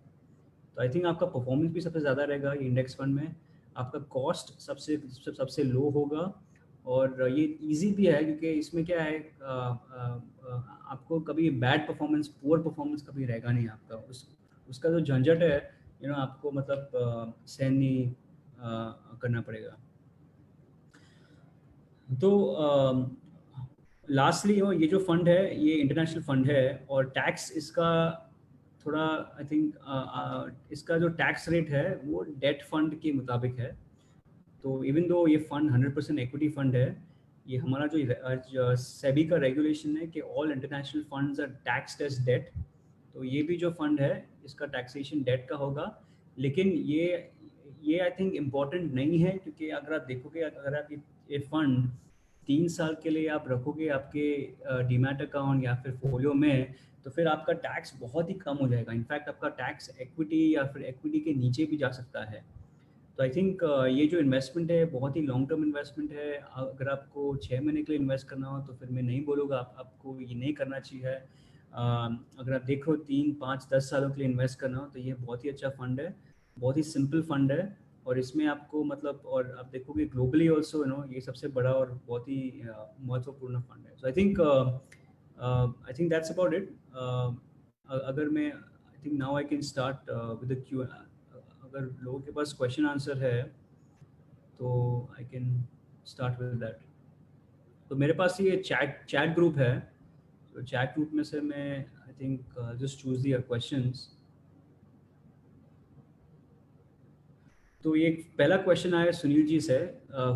तो आई थिंक आपका परफॉर्मेंस भी सबसे ज़्यादा रहेगा ये इंडेक्स फंड में। आपका कॉस्ट सबसे लो होगा। और ये इजी भी है क्योंकि इसमें क्या है, आपको कभी बैड परफॉर्मेंस, पुअर परफॉर्मेंस कभी रहेगा नहीं आपका। उसका जो झंझट है आपको मतलब सहन नहीं करना पड़ेगा। तो लास्टली ये जो फंड है ये इंटरनेशनल फंड है, और टैक्स इसका थोड़ा आई थिंक इसका जो टैक्स रेट है वो डेट फंड के मुताबिक है। तो इवन दो ये फंड 100% इक्विटी फंड है, ये हमारा जो सेबी का रेगुलेशन है कि all international funds are taxed as debt. तो ये भी जो फंड है इसका टैक्सेशन डेट का होगा। लेकिन ये आई थिंक इम्पॉर्टेंट नहीं है, क्योंकि अगर आप देखोगे, अगर आप ये फंड 3 साल के लिए आप रखोगे आपके डीमैट अकाउंट या फिर फोलियो में, तो फिर आपका टैक्स बहुत ही कम हो जाएगा। इनफैक्ट आपका टैक्स इक्विटी या फिर इक्विटी के नीचे भी जा सकता है। तो आई थिंक ये जो इन्वेस्टमेंट है बहुत ही लॉन्ग टर्म इन्वेस्टमेंट है। अगर आपको 6 महीने के लिए इन्वेस्ट करना हो तो फिर मैं नहीं बोलूँगा आपको ये नहीं करना चाहिए। अगर आप देखो 3, 5, 10 सालों के लिए इन्वेस्ट करना हो तो ये बहुत ही अच्छा फंड है, बहुत ही सिंपल फंड है। और इसमें आपको मतलब, और आप देखोगे ग्लोबली ऑल्सो ये सबसे बड़ा और बहुत ही महत्वपूर्ण फंड है। So I think that's about it. अगर मैं I think now I can start with the Q. अगर लोगों के पास क्वेश्चन आंसर है तो I can start with that. तो मेरे पास ये चैट ग्रुप है, तो चैट ग्रुप में से मैं I think just choose the questions. तो ये पहला क्वेश्चन आया सुनील जी से,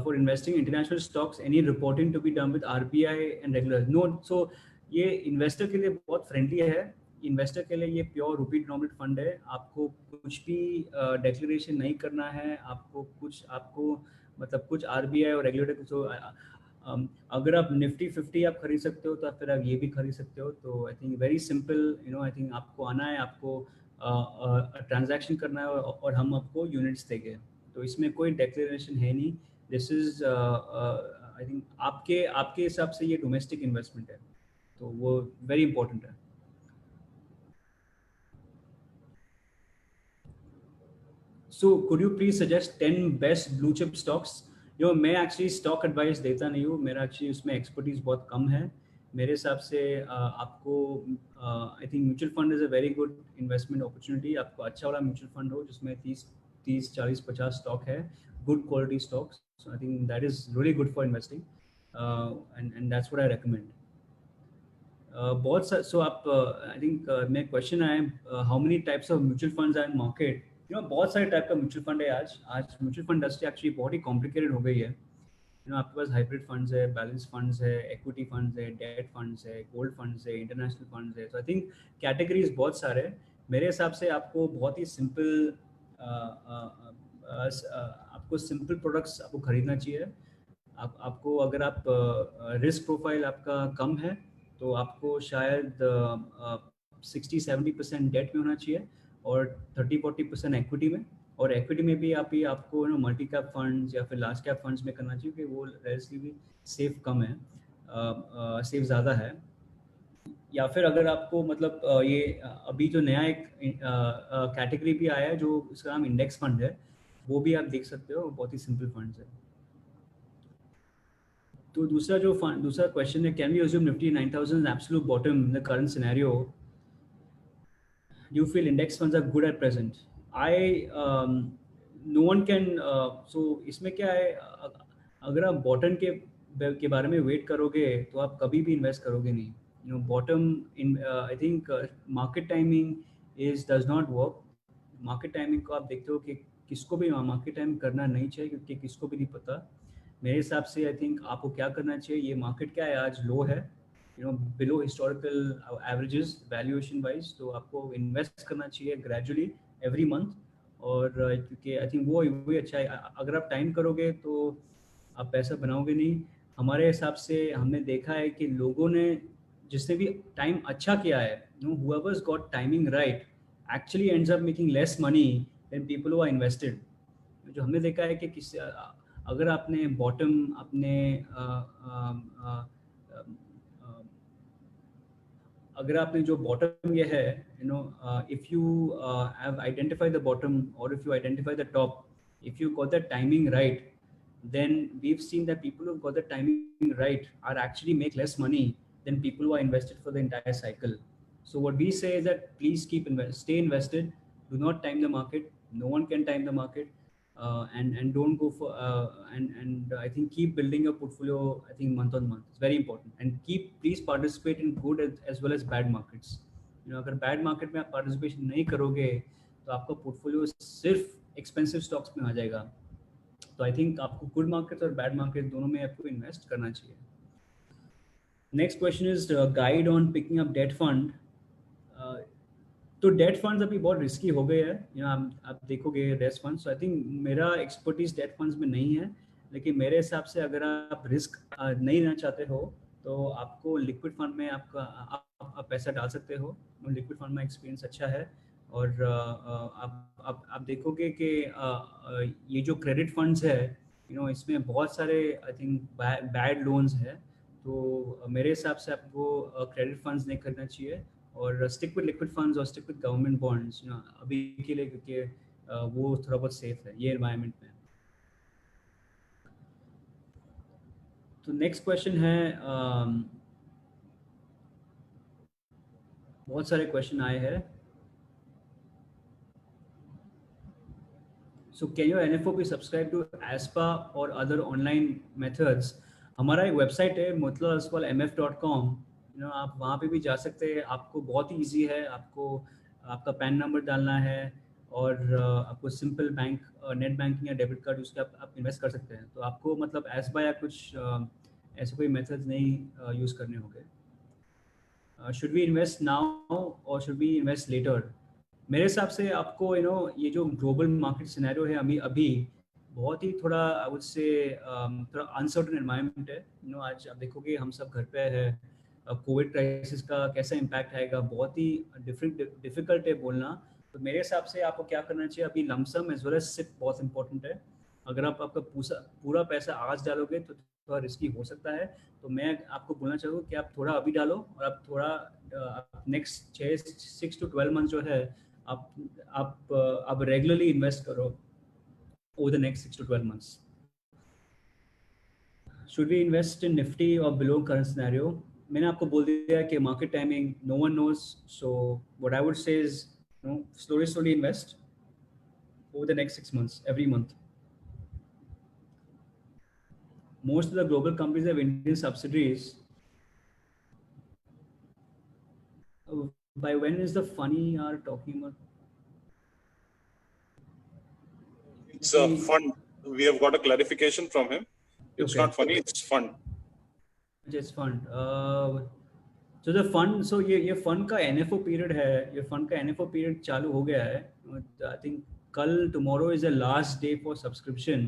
for investing international stocks any reporting to be done with RBI and regular? No. So ये इन्वेस्टर के लिए बहुत फ्रेंडली है। इन्वेस्टर के लिए ये प्योर रूपी डिनोमिनेटेड फंड है। आपको कुछ भी डिक्लेरेशन नहीं करना है, आपको मतलब कुछ आरबीआई और रेगुलेटर। तो अगर आप निफ्टी 50 आप खरीद सकते हो तो फिर आप ये भी खरीद सकते हो। तो I think very simple, I think आपको आना है, आपको ट्रांजैक्शन करना है और हम आपको यूनिट्स देंगे। तो इसमें कोई डिक्लेरेशन है नहीं। दिस इज आई थिंक आपके हिसाब से ये डोमेस्टिक इन्वेस्टमेंट है, तो वो वेरी इंपॉर्टेंट है। So could you please suggest 10 best blue chip stocks? मैं एक्चुअली स्टॉक एडवाइस देता नहीं हूँ, मेरा एक्चुअली उसमें एक्सपर्टीज बहुत कम है। मेरे हिसाब से आपको I think mutual fund is a very good investment opportunity. आपको अच्छा वाला म्यूचुअल फंड हो जिसमें 30 30, 40, 50 स्टॉक है, good quality stocks. So I think that is really good for investing, and that's what I recommend. बहुत सा, सो आप I think मेरा क्वेश्चन है, how many types of mutual funds are in market. बहुत सारे type का mutual fund है. आज म्यूचुअल फंड इंडस्ट्री एक्चुअली बहुत ही कॉम्प्लिकेटेड हो गई है. आपके पास हाइब्रिड फंड्स है, बैलेंस फंड्स है, इक्विटी फंड्स है, डेट फंड्स है, गोल्ड फंड्स है, इंटरनेशनल फंड्स है. तो आई थिंक कैटेगरीज बहुत सारे हैं. मेरे हिसाब से आपको बहुत ही सिंपल आपको सिंपल प्रोडक्ट्स आपको खरीदना चाहिए. आपको अगर आप रिस्क प्रोफाइल आपका कम है तो आपको शायद 60-70% डेट में होना चाहिए और 30-40% एक्विटी में. और एक्विटी में भी आपको मल्टी कैप फंड्स या फिर लार्ज कैप फंड्स में करना चाहिए, क्योंकि वो रिलेटिवली सेफ कम है, सेफ ज़्यादा है. या फिर अगर आपको मतलब ये अभी जो नया एक कैटेगरी भी आया है जो उसका नाम इंडेक्स फंड है, वो भी आप देख सकते हो, बहुत ही सिंपल फंड्स है. तो दूसरा क्वेश्चन है, can we assume Nifty 9000 absolute bottom in the current scenario? You feel index funds are good at present? No one can. So इसमें क्या है, अगर आप बॉटम के बारे में वेट करोगे तो आप कभी भी इन्वेस्ट करोगे नहीं. Bottom in I think market timing does not work. Market timing को आप देखते हो कि किसको भी मार्केट टाइम करना नहीं चाहिए, क्योंकि किसको भी नहीं पता. मेरे हिसाब से आई थिंक आपको क्या करना चाहिए, ये मार्केट क्या है, आज लो है, below historical averages valuation wise, तो आपको इन्वेस्ट करना चाहिए ग्रेजुअली एवरी मंथ. और क्योंकि आई थिंक वो अच्छा है. अगर आप टाइम करोगे तो आप पैसा बनाओगे नहीं. हमारे हिसाब से हमने देखा है कि लोगों ने जिसने भी टाइम अच्छा किया है, whoever's got timing right actually ends up making less money than people who are invested. जो हमने देखा है कि अगर आपने बॉटम अपने अगर आपने जो बॉटम ये है, if you have identified the bottom or if you identify the top, if you got the timing right, then we've seen that people who've got the timing right are actually make less money than people who are invested for the entire cycle. So what we say is that please stay invested, do not time the market. No one can time the market. And don't go for and I think keep building your portfolio, I think month on month. It's very important. And please participate in good as well as bad markets. अगर bad market में आप participation नहीं करोगे तो आपका portfolio सिर्फ expensive stocks में आ जाएगा. तो I think आपको good markets और bad markets दोनों में आपको invest करना चाहिए. Next question is guide on picking up debt fund. तो डेट फंड्स अभी बहुत रिस्की हो गए हैं. आप देखोगे डेट फंड्स. आई थिंक मेरा एक्सपर्टीज डेट फंड्स में नहीं है, लेकिन मेरे हिसाब से अगर आप रिस्क नहीं लेना चाहते हो तो आपको लिक्विड फंड में आप पैसा डाल सकते हो. लिक्विड फंड में एक्सपीरियंस अच्छा है. और आप देखोगे कि ये जो क्रेडिट फंड्स है, इसमें बहुत सारे आई थिंक बैड लोन्स है. तो मेरे हिसाब से आपको क्रेडिट फंड्स नहीं करना चाहिए और स्टिक विद लिक्विड फंड्स और स्टिक विद गवर्नमेंट बॉन्ड्स अभी के लिए, क्योंकि वो थोड़ा बहुत सेफ है ये एनवायरनमेंट में. तो नेक्स्ट क्वेश्चन है, बहुत सारे क्वेश्चन आए हैं. So can your NFO be subscribe to एस्पा और अदर ऑनलाइन मेथड्स? हमारा एक वेबसाइट है motilal_mf.com. आप वहाँ पे भी जा सकते हैं. आपको बहुत ही ईजी है. आपको आपका पैन नंबर डालना है और आपको सिंपल बैंक नेट बैंकिंग या डेबिट कार्ड यूज़ के आप इन्वेस्ट कर सकते हैं. तो आपको मतलब एस्पा या कुछ ऐसे कोई मेथड्स नहीं यूज़ करने होंगे. शुड वी इन्वेस्ट नाउ और शुड वी इन्वेस्ट लेटर? मेरे हिसाब से आपको ये जो ग्लोबल मार्केट सिनेरियो है अभी बहुत ही थोड़ा आई वुड से थोड़ा अनसर्टन एनवायरनमेंट है. आज आप देखोगे हम सब घर पे है. कोविड क्राइसिस का कैसा इम्पैक्ट आएगा, बहुत ही डिफिकल्ट है बोलना. तो मेरे हिसाब से आपको क्या करना चाहिए, अभी lump sum as well as SIP बहुत इंपॉर्टेंट है. अगर आप आपका पूरा पैसा आज डालोगे तो थोड़ा रिस्की हो सकता है. तो मैं आपको बोलना चाहूँगा कि आप थोड़ा अभी डालो और आप थोड़ा नेक्स्ट 6 to 12 मंथ जो है आप रेगुलरली इन्वेस्ट करो over the next 6 to 12 months. Should we invest in Nifty or below current scenario? मैंने आपको बोल दिया कि market timing no one knows. So what I would say is slowly invest. over the next 6 months, every month. Most of the global companies have Indian subsidiaries. By when is the funny you are talking about? It's a fund. We have got a clarification from him. It's Okay. not funny, it's fund. It's fund. So the fund, so ये fund का NFO period है, ये fund का NFO period चालू हो गया है. I think कल tomorrow is the last day for subscription.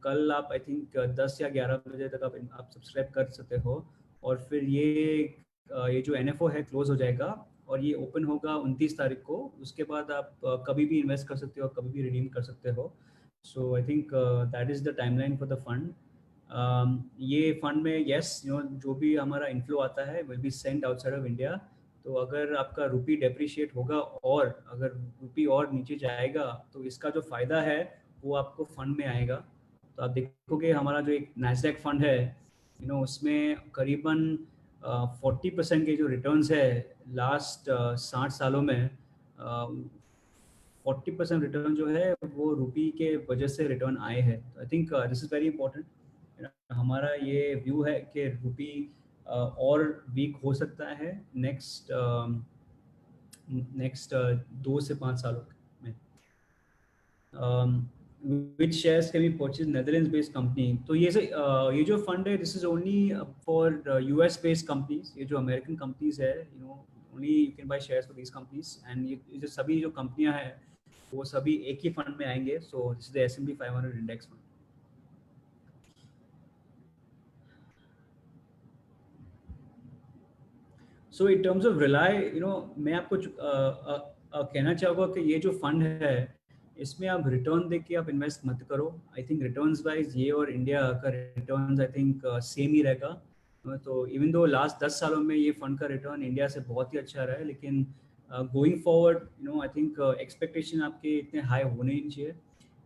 कल आप I think 10 या 11 बजे तक आप सब्सक्राइब कर सकते हो और फिर ये जो NFO है क्लोज हो जाएगा और ये ओपन होगा 29 तारीख को. उसके बाद आप कभी भी इन्वेस्ट कर सकते हो, कभी भी रिडीम कर सकते हो. So I think that is the timeline for the fund. ये फंड में यस जो भी हमारा इनफ्लो आता है will be sent outside of India. तो अगर आपका रुपी डेप्रिशिएट होगा और अगर रुपी और नीचे जाएगा तो इसका जो फ़ायदा है वो आपको फंड में आएगा. तो आप देखोगे हमारा जो एक नैस्डैक फंड है उसमें करीबन 40% के जो रिटर्न्स है लास्ट 60 सालों में 40% रिटर्न जो है वो रुपी के वजह से रिटर्न आए हैं. I think this is very important. हमारा ये व्यू है कि रुपी और वीक हो सकता है नेक्स्ट 2 से 5 सालों में. which shares can be purchased Netherlands based company. तो ये जो फंड है this is only for US based companies. ये जो American companies है only you can buy shares for these companies. and ये जो सभी जो कंपनियां हैं वो सभी एक ही फंड में आएंगे. so this is the S&P 500 index fund. So in terms of Rely, मैं आपको कहना चाहूँगा कि ये जो फंड है इसमें आप रिटर्न देख के आप इन्वेस्ट मत करो. आई थिंक रिटर्न्स वाइज ये और इंडिया का रिटर्न्स आई थिंक सेम ही रहेगा. तो इवन दो लास्ट 10 सालों में ये फंड का रिटर्न इंडिया से बहुत ही अच्छा रहा है, लेकिन going forward I think expectation आपके इतने हाई होने ही नहीं चाहिए.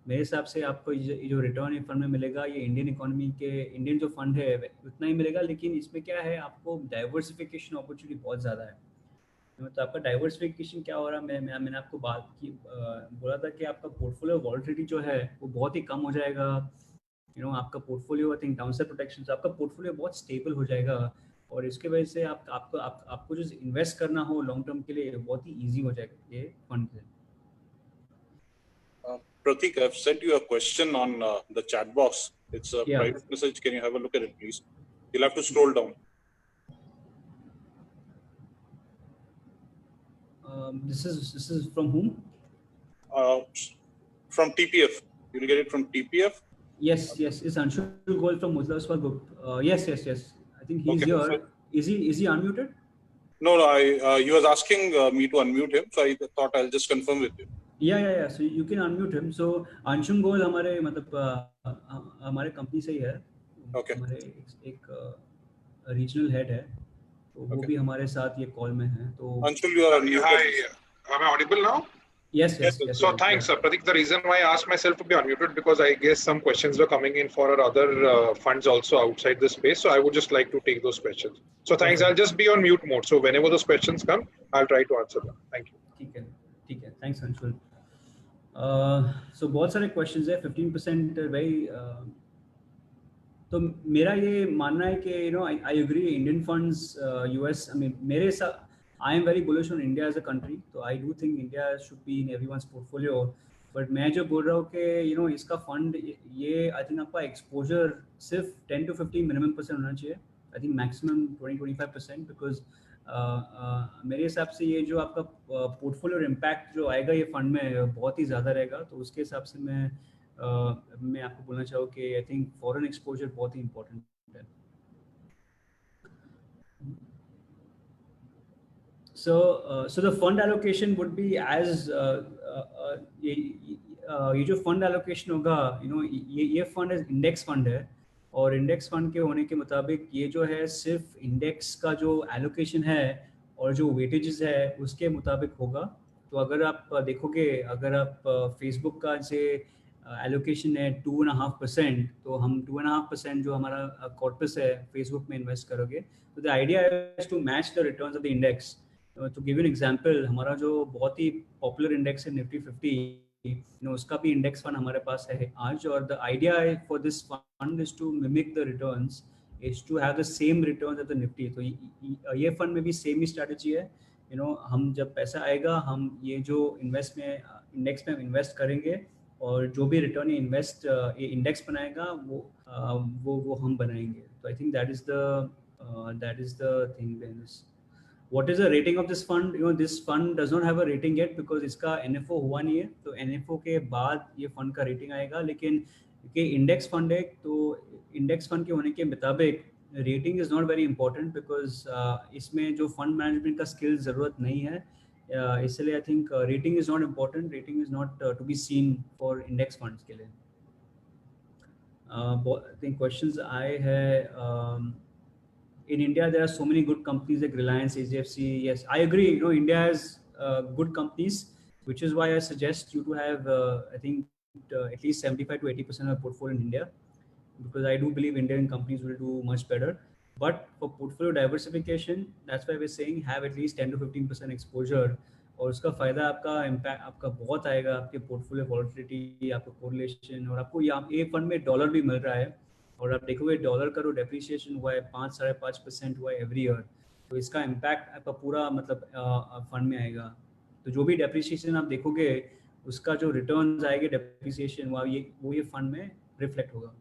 मेरे हिसाब से आपको जो रिटर्न फंड में मिलेगा ये इंडियन इकोनॉमी के इंडियन जो फंड है उतना ही मिलेगा. लेकिन इसमें क्या है आपको डाइवर्सिफिकेशन अपॉर्चुनिटी बहुत ज़्यादा है. तो आपका डाइवर्सिफिकेशन क्या हो रहा है, मैंने आपको बोला था कि आपका पोर्टफोलियो वॉलेटिलिटी जो है वो बहुत ही कम हो जाएगा. आपका portfolio I think downside protection से आपका पोर्टफोलियो बहुत स्टेबल हो जाएगा और इसके वजह से आपको जो इन्वेस्ट करना हो लॉन्ग टर्म के लिए बहुत ही ईजी हो जाएगा ये फंड से. Pratik, I've sent you a question on the chat box. It's a private message. Can you have a look at it, please? You'll have to scroll down. This is from whom? From TPF. You'll get it from TPF. Yes. It's Anshul Goel from Motilal Oswal Group. Yes. I think he's okay, here. so, is he unmuted? No. He was asking me to unmute him, so I thought I'll just confirm with you. Yeah. So you can unmute him. So Anshul Goel हमारे company से ही है. Okay. हमारे एक regional head है, तो वो भी हमारे साथ ये कॉल में है. तो Anshul, you are unmuted. Hi, am I audible now? Yes. So thanks, Pratik. The reason why I asked myself to be unmuted because I guess some questions were coming in for our other funds also outside the space. So I would just like to take those questions. So thanks. I'll just be on mute mode. So whenever those questions come, I'll try to answer them. Thank you. ठीक है. Thanks, Anshul. So बहुत सारे questions है. 15% very. तो मेरा ये मानना है कि I agree Indian funds US. I mean मेरे साथ I am very bullish on India as a country. So I do think India should be in everyone's portfolio. But मैं जो बोल रहा हूँ कि इसका फंड ये I think आपका exposure सिर्फ 10 to 15 minimum% होना चाहिए. I think maximum 20-25% because मेरे हिसाब से ये जो आपका पोर्टफोलियो इम्पैक्ट जो आएगा ये फंड में बहुत ही ज़्यादा रहेगा. तो उसके हिसाब से मैं आपको बोलना चाहूँ कि आई थिंक फॉरेन एक्सपोजर बहुत ही इम्पोर्टेंट है. So the fund allocation would be as ये जो फंड एलोकेशन होगा ये फंड इंडेक्स फंड है और इंडेक्स फंड के होने के मुताबिक ये जो है सिर्फ इंडेक्स का जो एलोकेशन है और जो वेटेजेस है उसके मुताबिक होगा. तो अगर आप देखोगे अगर आप फेसबुक का से एलोकेशन है 2.5%, तो हम 2.5% जो हमारा कॉर्पस है फेसबुक में इन्वेस्ट करोगे. तो the idea is to match the returns of the index. To give an example, हमारा जो बहुत ही पॉपुलर इंडेक्स है निफ्टी 50, उसका भी इंडेक्स फंड हमारे पास है आज, और the idea for this fund is to mimic the returns, is to have the same returns at the Nifty. तो ये फंड में भी सेम ही स्ट्रैटेजी है। हम जब पैसा आएगा, हम ये जो इंडेक्स में इन्वेस्ट करेंगे, और जो भी रिटर्न ये इंडेक्स बनाएगा वो हम बनाएंगे। तो I think that is the thing behind this. What is the rating of this fund? This fund does not have a rating yet because इसका NFO हुआ नहीं है, तो NFO के बाद ये फंड का रेटिंग आएगा। लेकिन ये इंडेक्स फंड है, तो इंडेक्स फंड के होने के मुताबिक rating is not very important, because इसमें जो फंड मैनेजमेंट का स्किल ज़रूरत नहीं है, इसलिए I think rating is not important. Rating is not to be seen for index funds के लिए। आई थिंक क्वेश्चंस आए हैं। In India, there are so many good companies like Reliance, HDFC. Yes, I agree. India has good companies, which is why I suggest you to have, I think, at least 75 to 80% of the portfolio in India, because I do believe Indian companies will do much better. But for portfolio diversification, that's why we're saying have at least 10 to 15% exposure. और उसका फ़ायदा impact आपका बहुत आएगा, आपके portfolio volatility, आपका correlation, और आपको ये फंड में डॉलर भी मिल रहा है, और आप देखोगे डॉलर का जो डेप्रिसिएशन हुआ है 5-5.5% हुआ है एवरी ईयर, तो इसका इम्पैक्ट आपका पूरा फंड में आएगा। तो जो भी डेप्रिसिएशन आप देखोगे, उसका जो रिटर्न्स आएंगे डेप्रिसिएशन वो ये फंड में रिफ्लेक्ट होगा।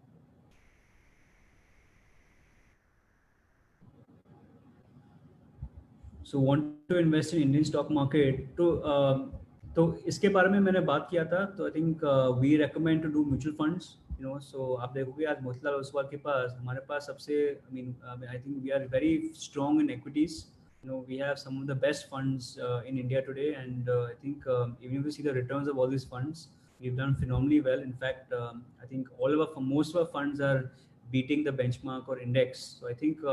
So want to invest in Indian stock market, तो इसके बारे में मैंने बात किया था। तो I think we recommend to do mutual funds. So आप देखोगे आज मोतीलाल ओसवाल के पास, हमारे पास सबसे I think we are very strong in equities. We have some of the best funds in India today, and I think even if you see the returns of all these funds, we've done phenomenally well. In fact, I think most of our funds are beating the benchmark or index. So I think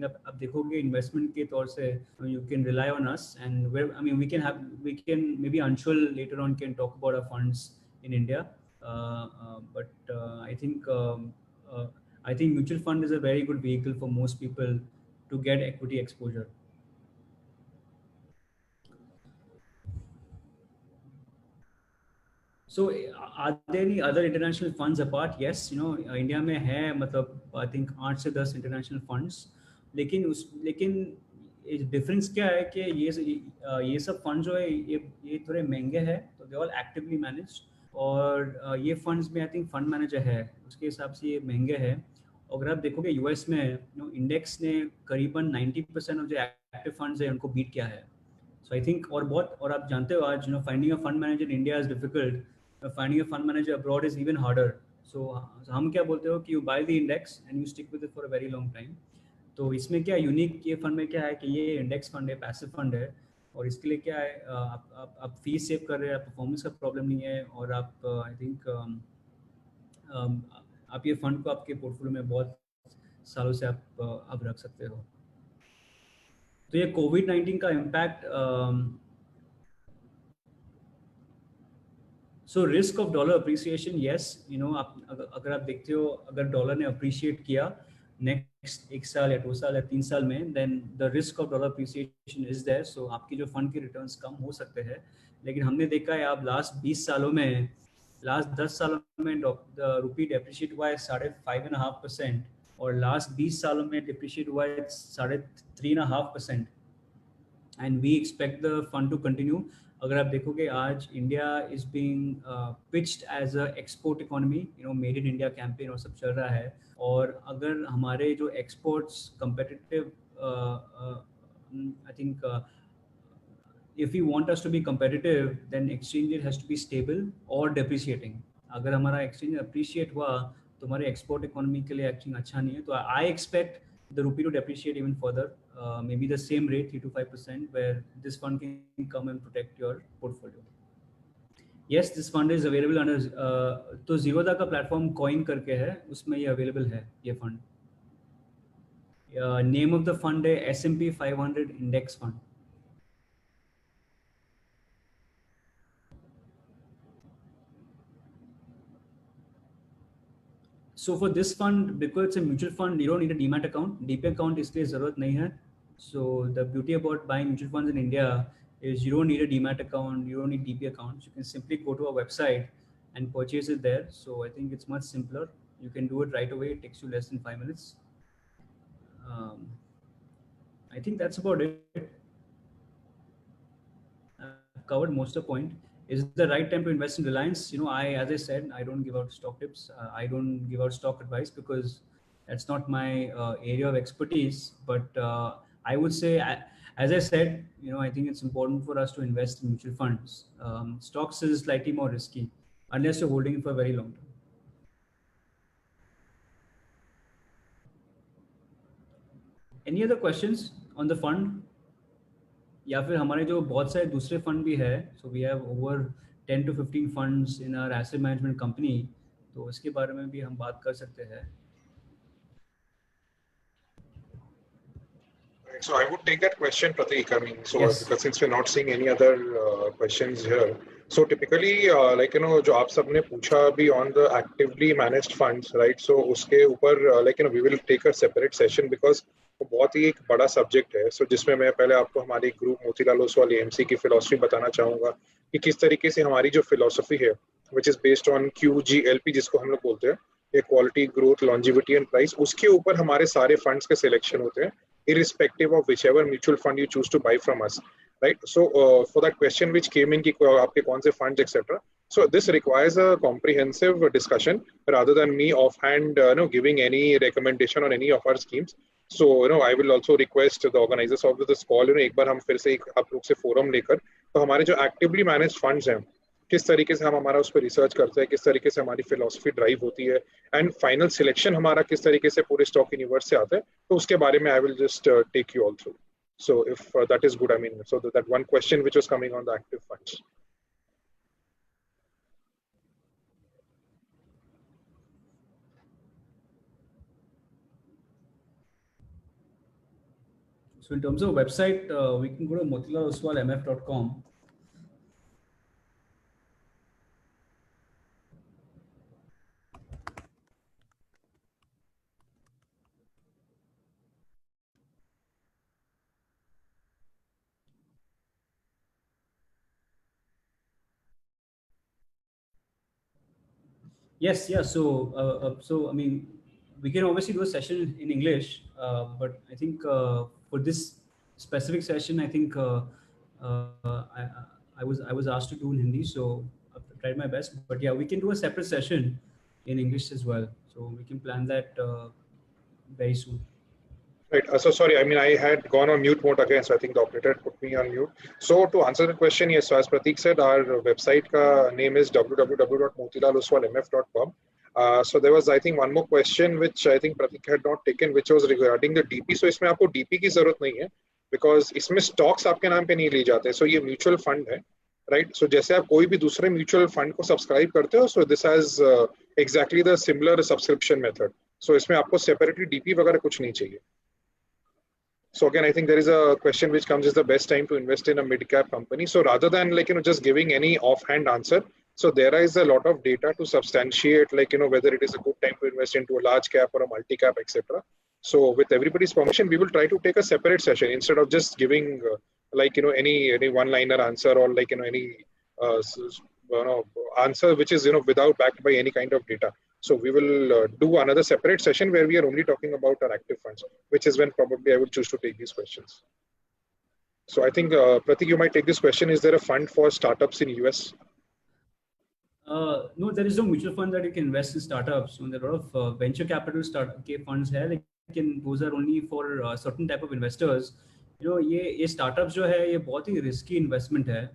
आप देखोगे investment के तौर से you can rely on us, and we can maybe Anshul later on can talk about our funds in India, but I think mutual fund is a very good vehicle for most people to get equity exposure. So are there any other international funds apart? Yes, India में है, I think 8 से 10 international funds, लेकिन difference क्या है कि ये सब fund जो है ये थोड़े महंगे हैं, तो दे ऑल एक्टिवली मैनेज्ड, और ये फंड्स में आई थिंक फंड मैनेजर है, उसके हिसाब से ये महंगे हैं। अगर आप देखोगे यूएस में इंडेक्स ने करीबन 90% ऑफ जो एक्टिव फंड्स है उनको बीट किया है। सो आई थिंक और आप जानते हो आज finding a fund manager in India is difficult, finding a fund manager abroad is even harder. So हम क्या बोलते हो कि you buy the index and you stick with it for a very long time. तो इसमें क्या unique ये fund में क्या है कि ये इंडेक्स फंड है, पैसिव फंड है, और इसके लिए क्या है आप फीस सेव कर रहे हैं, परफॉर्मेंस का प्रॉब्लम नहीं है, और आप आई थिंक आप ये फंड को आपके पोर्टफोलियो में बहुत सालों से आप रख सकते हो। तो ये कोविड-19 का impact, so risk of dollar appreciation, yes, अगर आप देखते हो अगर डॉलर ने अप्रिशिएट किया नेक्स्ट 1 साल या 2 साल या 3 साल में, then the risk of dollar appreciation is there. So आपकी जो फंड के रिटर्न्स कम हो सकते हैं, लेकिन हमने देखा है आप लास्ट 10 सालों में रुपी डेप्रिशिएट हुआ है 5.5%, और लास्ट 20 सालों में डेप्रिशिएट हुआ है 3.5%, and we expect the fund to continue. अगर आप देखोगे आज India is being pitched as a export economy, made in India campaign और सब चल रहा है, और अगर हमारे जो exports competitive, I think if we want us to be competitive, then exchange rate has to be stable or depreciating. अगर हमारा exchange appreciate हुआ तो हमारे export economy के लिए exchange अच्छा नहीं है। तो I expect the rupee to depreciate even further, maybe the same rate 3 to 5%, where this fund can come and protect your portfolio. Yes, this fund is available under तो Zerodha का platform coin करके है, उसमें ये available है ये fund. Name of the fund है S&P 500 index fund. So for this fund, because it's a mutual fund, you don't need a demat account. DP account इसलिए ज़रूरत नहीं है. So the beauty about buying mutual funds in India is you don't need a demat account, you don't need DP accounts. You can simply go to our website and purchase it there. So I think it's much simpler. You can do it right away. It takes you less than 5 minutes. I think that's about it. I've covered most of the point. Is it the right time to invest in Reliance? As I said, I don't give out stock tips. I don't give out stock advice because that's not my area of expertise. But I would say, as I said, I think it's important for us to invest in mutual funds. Stocks is slightly more risky unless you're holding it for a very long time. Any other questions on the fund? या फिर हमारे जो बहुत सारे दूसरे fund भी है, so we have over 10 to 15 funds in our asset management company, तो इसके बारे में भी हम बात कर सकते हैं. So I would take that question, Pratik. I mean, so Yes. because since we're not seeing any other questions here, so typically, जो आप सबने पूछा अभी on the actively managed funds, right? So उसके ऊपर, we will take a separate session because वो बहुत ही एक बड़ा सब्जेक्ट है. So जिसमें मैं पहले आपको हमारी ग्रुप मोतीलाल ओसवाल AMC की फिलोसफी बताना चाहूँगा कि किस तरीके से हमारी जो फिलोसफी है, which is based on QGLP, जिसको हम लोग बोलते हैं, ये quality, growth, longevity and price, उसके ऊपर हमारे सारे फंड्स के सिलेक्शन होते हैं, irrespective of whichever mutual fund you choose to buy from us, right? So for that question which came in कि आपके कौन से funds etc. So this requires a comprehensive discussion rather than me offhand giving any recommendation on any of our schemes. So I will also request the organizers of this call एक बार हम फिर से आप लोग से forum लेकर तो हमारे जो actively managed funds हैं किस तरीके से हम हमारा उस पर रिसर्च करते हैं, किस तरीके से हमारी फिलोसफी ड्राइव होती है एंड फाइनल सिलेक्शन हमारा किस तरीके से पूरे स्टॉक यूनिवर्स से आता है, तो उसके बारे में I will just take you all through. So if that is good, I mean so that one question which was coming on the active funds. So in terms of website, we can go to motilaloswalmf.com. Yes, yeah. So I mean, we can obviously do a session in English, but I think for this specific session, I think I was asked to do in Hindi, so I've tried my best. But yeah, we can do a separate session in English as well. So we can plan that very soon. Right. So sorry, I mean, I had gone on mute mode again, so I think the operator put me on mute. So to answer the question, yes, so as Pratik said, our website ka name is www.motilaloswalmf.com. So there was, I think, one more question which I think Pratik had not taken, which was regarding the DP. So इसमें आपको DP की जरूरत नहीं है, because इसमें stocks आपके नाम पे नहीं ली जाते. So ये mutual fund है, right? So जैसे आप कोई भी दूसरे mutual fund को subscribe करते हो, so this has exactly the similar subscription method. So इसमें आपको separately DP वगैरह कुछ नहीं चाहिए. So again, I think there is a question which comes: is the best time to invest in a mid-cap company? So rather than just giving any offhand answer, so there is a lot of data to substantiate whether it is a good time to invest into a large cap or a multi-cap, etc. So with everybody's permission, we will try to take a separate session instead of just giving any one-liner answer or any answer which is without backed by any kind of data. So we will do another separate session where we are only talking about our active funds, which is when probably I will choose to take these questions. So I think Pratik, you might take this question: is there a fund for startups in US? No, there is no mutual fund that you can invest in startups. So there are a lot of venture capital funds here. Those are only for certain type of investors. ये startups जो है ये बहुत ही risky investment है.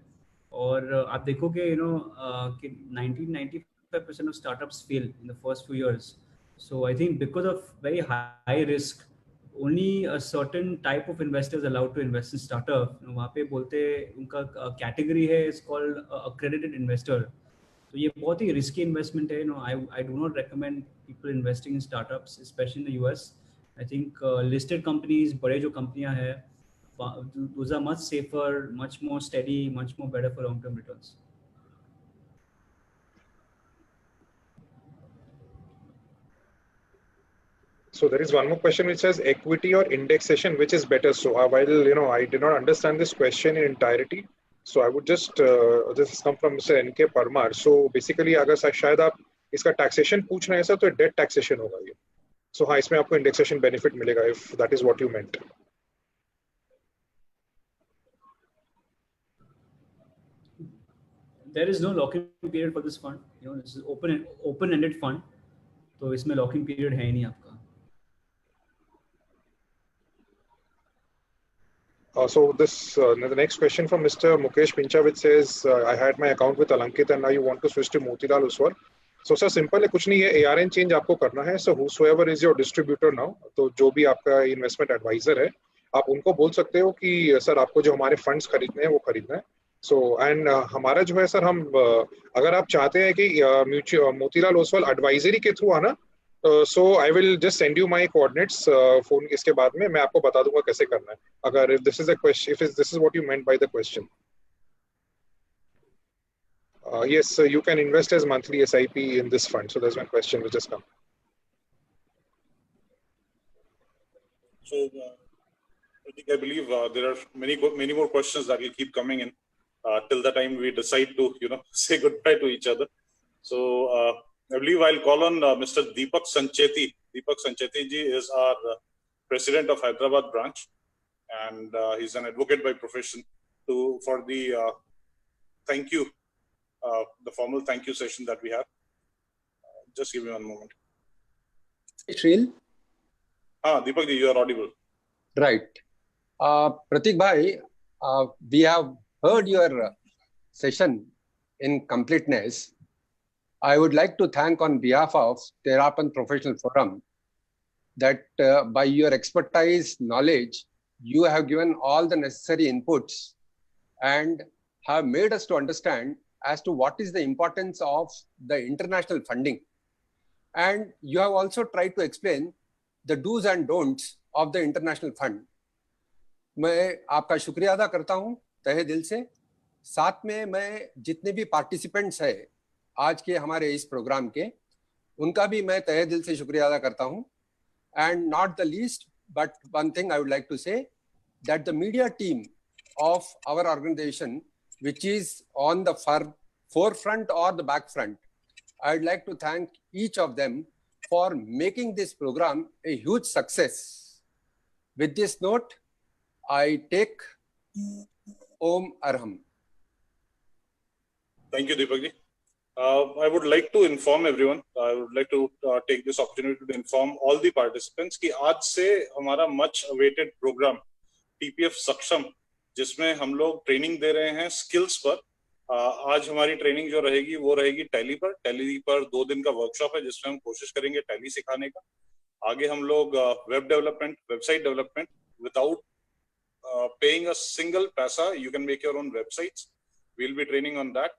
और आप देखोगे कि 95% of startups fail in the first few years. So I think because of very high risk, only a certain type of investors allowed to invest in startup. वहाँ पे बोलते उनका category है, it's called accredited investor. So ये बहुत ही risky investment है. I do not recommend people investing in startups, especially in the US. I think listed companies, बड़े जो कंपनियां हैं, those are much safer, much more steady, much more better for long-term returns. So there is one more question which says equity or indexation, which is better? So while I did not understand this question in entirety, So I would just this has come from Mr. NK Parmar. So basically अगर शायद आप इसका taxation पूछ रहे हैं sir तो debt taxation होगा ये. So हाँ इसमें आपको indexation benefit मिलेगा if that is what you meant. There is no lock-in period for this fund. You know, this is open-ended fund. तो इसमें lock-in period है ही नहीं आपका. So this the next question from Mr. Mukesh Pincha, which says, I had my account with Alankit and now you want to switch to Motilal Oswal. So sir, simple है कुछ नहीं है, ARN change आपको करना है. So whosoever is your distributor now, तो जो भी आपका investment advisor है, आप उनको बोल सकते हो कि सर आपको जो हमारे funds खरीदने हैं वो खरीदना है. So and हमारा जो है सर हम अगर आप चाहते हैं कि मोतीलाल ओसवाल advisory के थ्रू आना, so I will just send you my coordinates phone इसके बाद में मैं आपको बता दूंगा कैसे करना है. अगर if this is a question, if this is what you meant by the question. Yes, you can invest as monthly SIP in this fund. So there's one question which has come. So I believe there are many more questions that will keep coming in till the time we decide to say goodbye to each other. So I believe I'll call on Mr. Deepak Sancheti. Deepak Sancheti ji is our president of Hyderabad branch, and he's an advocate by profession. For the thank you, the formal thank you session that we have. Just give me one moment. Shreel? Deepak ji, you are audible. Right. Pratik bhai, we have heard your session in completeness. I would like to thank on behalf of Terapan Professional Forum that by your expertise, knowledge, you have given all the necessary inputs and have made us to understand as to what is the importance of the international funding. And you have also tried to explain the do's and don'ts of the international fund. मैं आपका शुक्रिया अदा करता हूं तहे दिल से. साथ में मैं जितने भी पार्टिसिपेंट्स हैं आज के हमारे इस प्रोग्राम के, उनका भी मैं तहे दिल से शुक्रिया अदा करता हूं. And not the least, but one thing I would like to say, that the media team of our organization, which is on the forefront or the back front, I'd like to thank each of them for making this program a huge success. With this note, I take Om Arham. Thank you, Deepak ji. I would like to inform everyone. I would like to take this opportunity to inform all the participants कि आज से हमारा much awaited program TPF सक्षम, जिसमें हम लोग training दे रहे हैं स्किल्स पर. आज हमारी ट्रेनिंग जो रहेगी वो रहेगी टैली पर 2 दिन का वर्कशॉप है जिसमें हम कोशिश करेंगे टैली सिखाने का. आगे हम लोग web development, website development without paying a single पैसा, you can make your own websites. We will be training on that.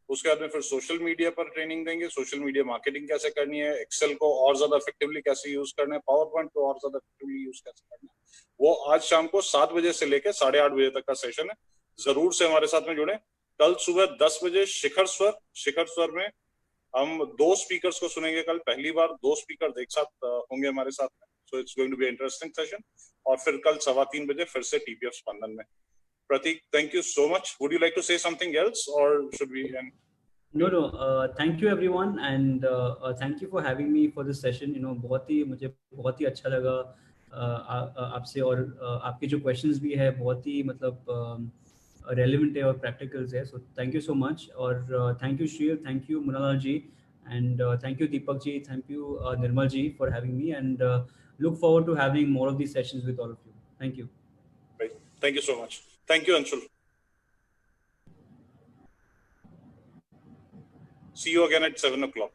उसके बाद में फिर सोशल मीडिया पर ट्रेनिंग देंगे, सोशल मीडिया मार्केटिंग कैसे करनी है, एक्सेल को और ज्यादा इफेक्टिवली कैसे यूज करना है, पावर पॉइंट को और ज्यादा इफेक्टिवली यूज कैसे करना है, वो आज शाम को 7 बजे से लेकर 8:30 बजे तक का सेशन है. जरूर से हमारे साथ में जुड़े. कल सुबह 10 बजे शिखर स्वर में हम 2 स्पीकर्स को सुनेंगे. कल पहली बार 2 स्पीकर एक साथ होंगे हमारे साथ में. So it's going to be interesting session. और फिर कल 3:15 बजे फिर से टीपीएफ स्पंदन में. Pratik, thank you so much. Would you like to say something else or should we end? No. Thank you everyone and thank you for having me for this session. मुझे बहुत ही अच्छा लगा आपसे, और आपके जो questions भी है बहुत ही relevant है और practicals है. So thank you so much. और thank you Shreel, thank you Munalal ji, and thank you Deepak ji, thank you Nirmal ji for having me, and look forward to having more of these sessions with all of you. Thank you. Right. Thank you so much. Thank you, Anshul. See you again at 7 o'clock.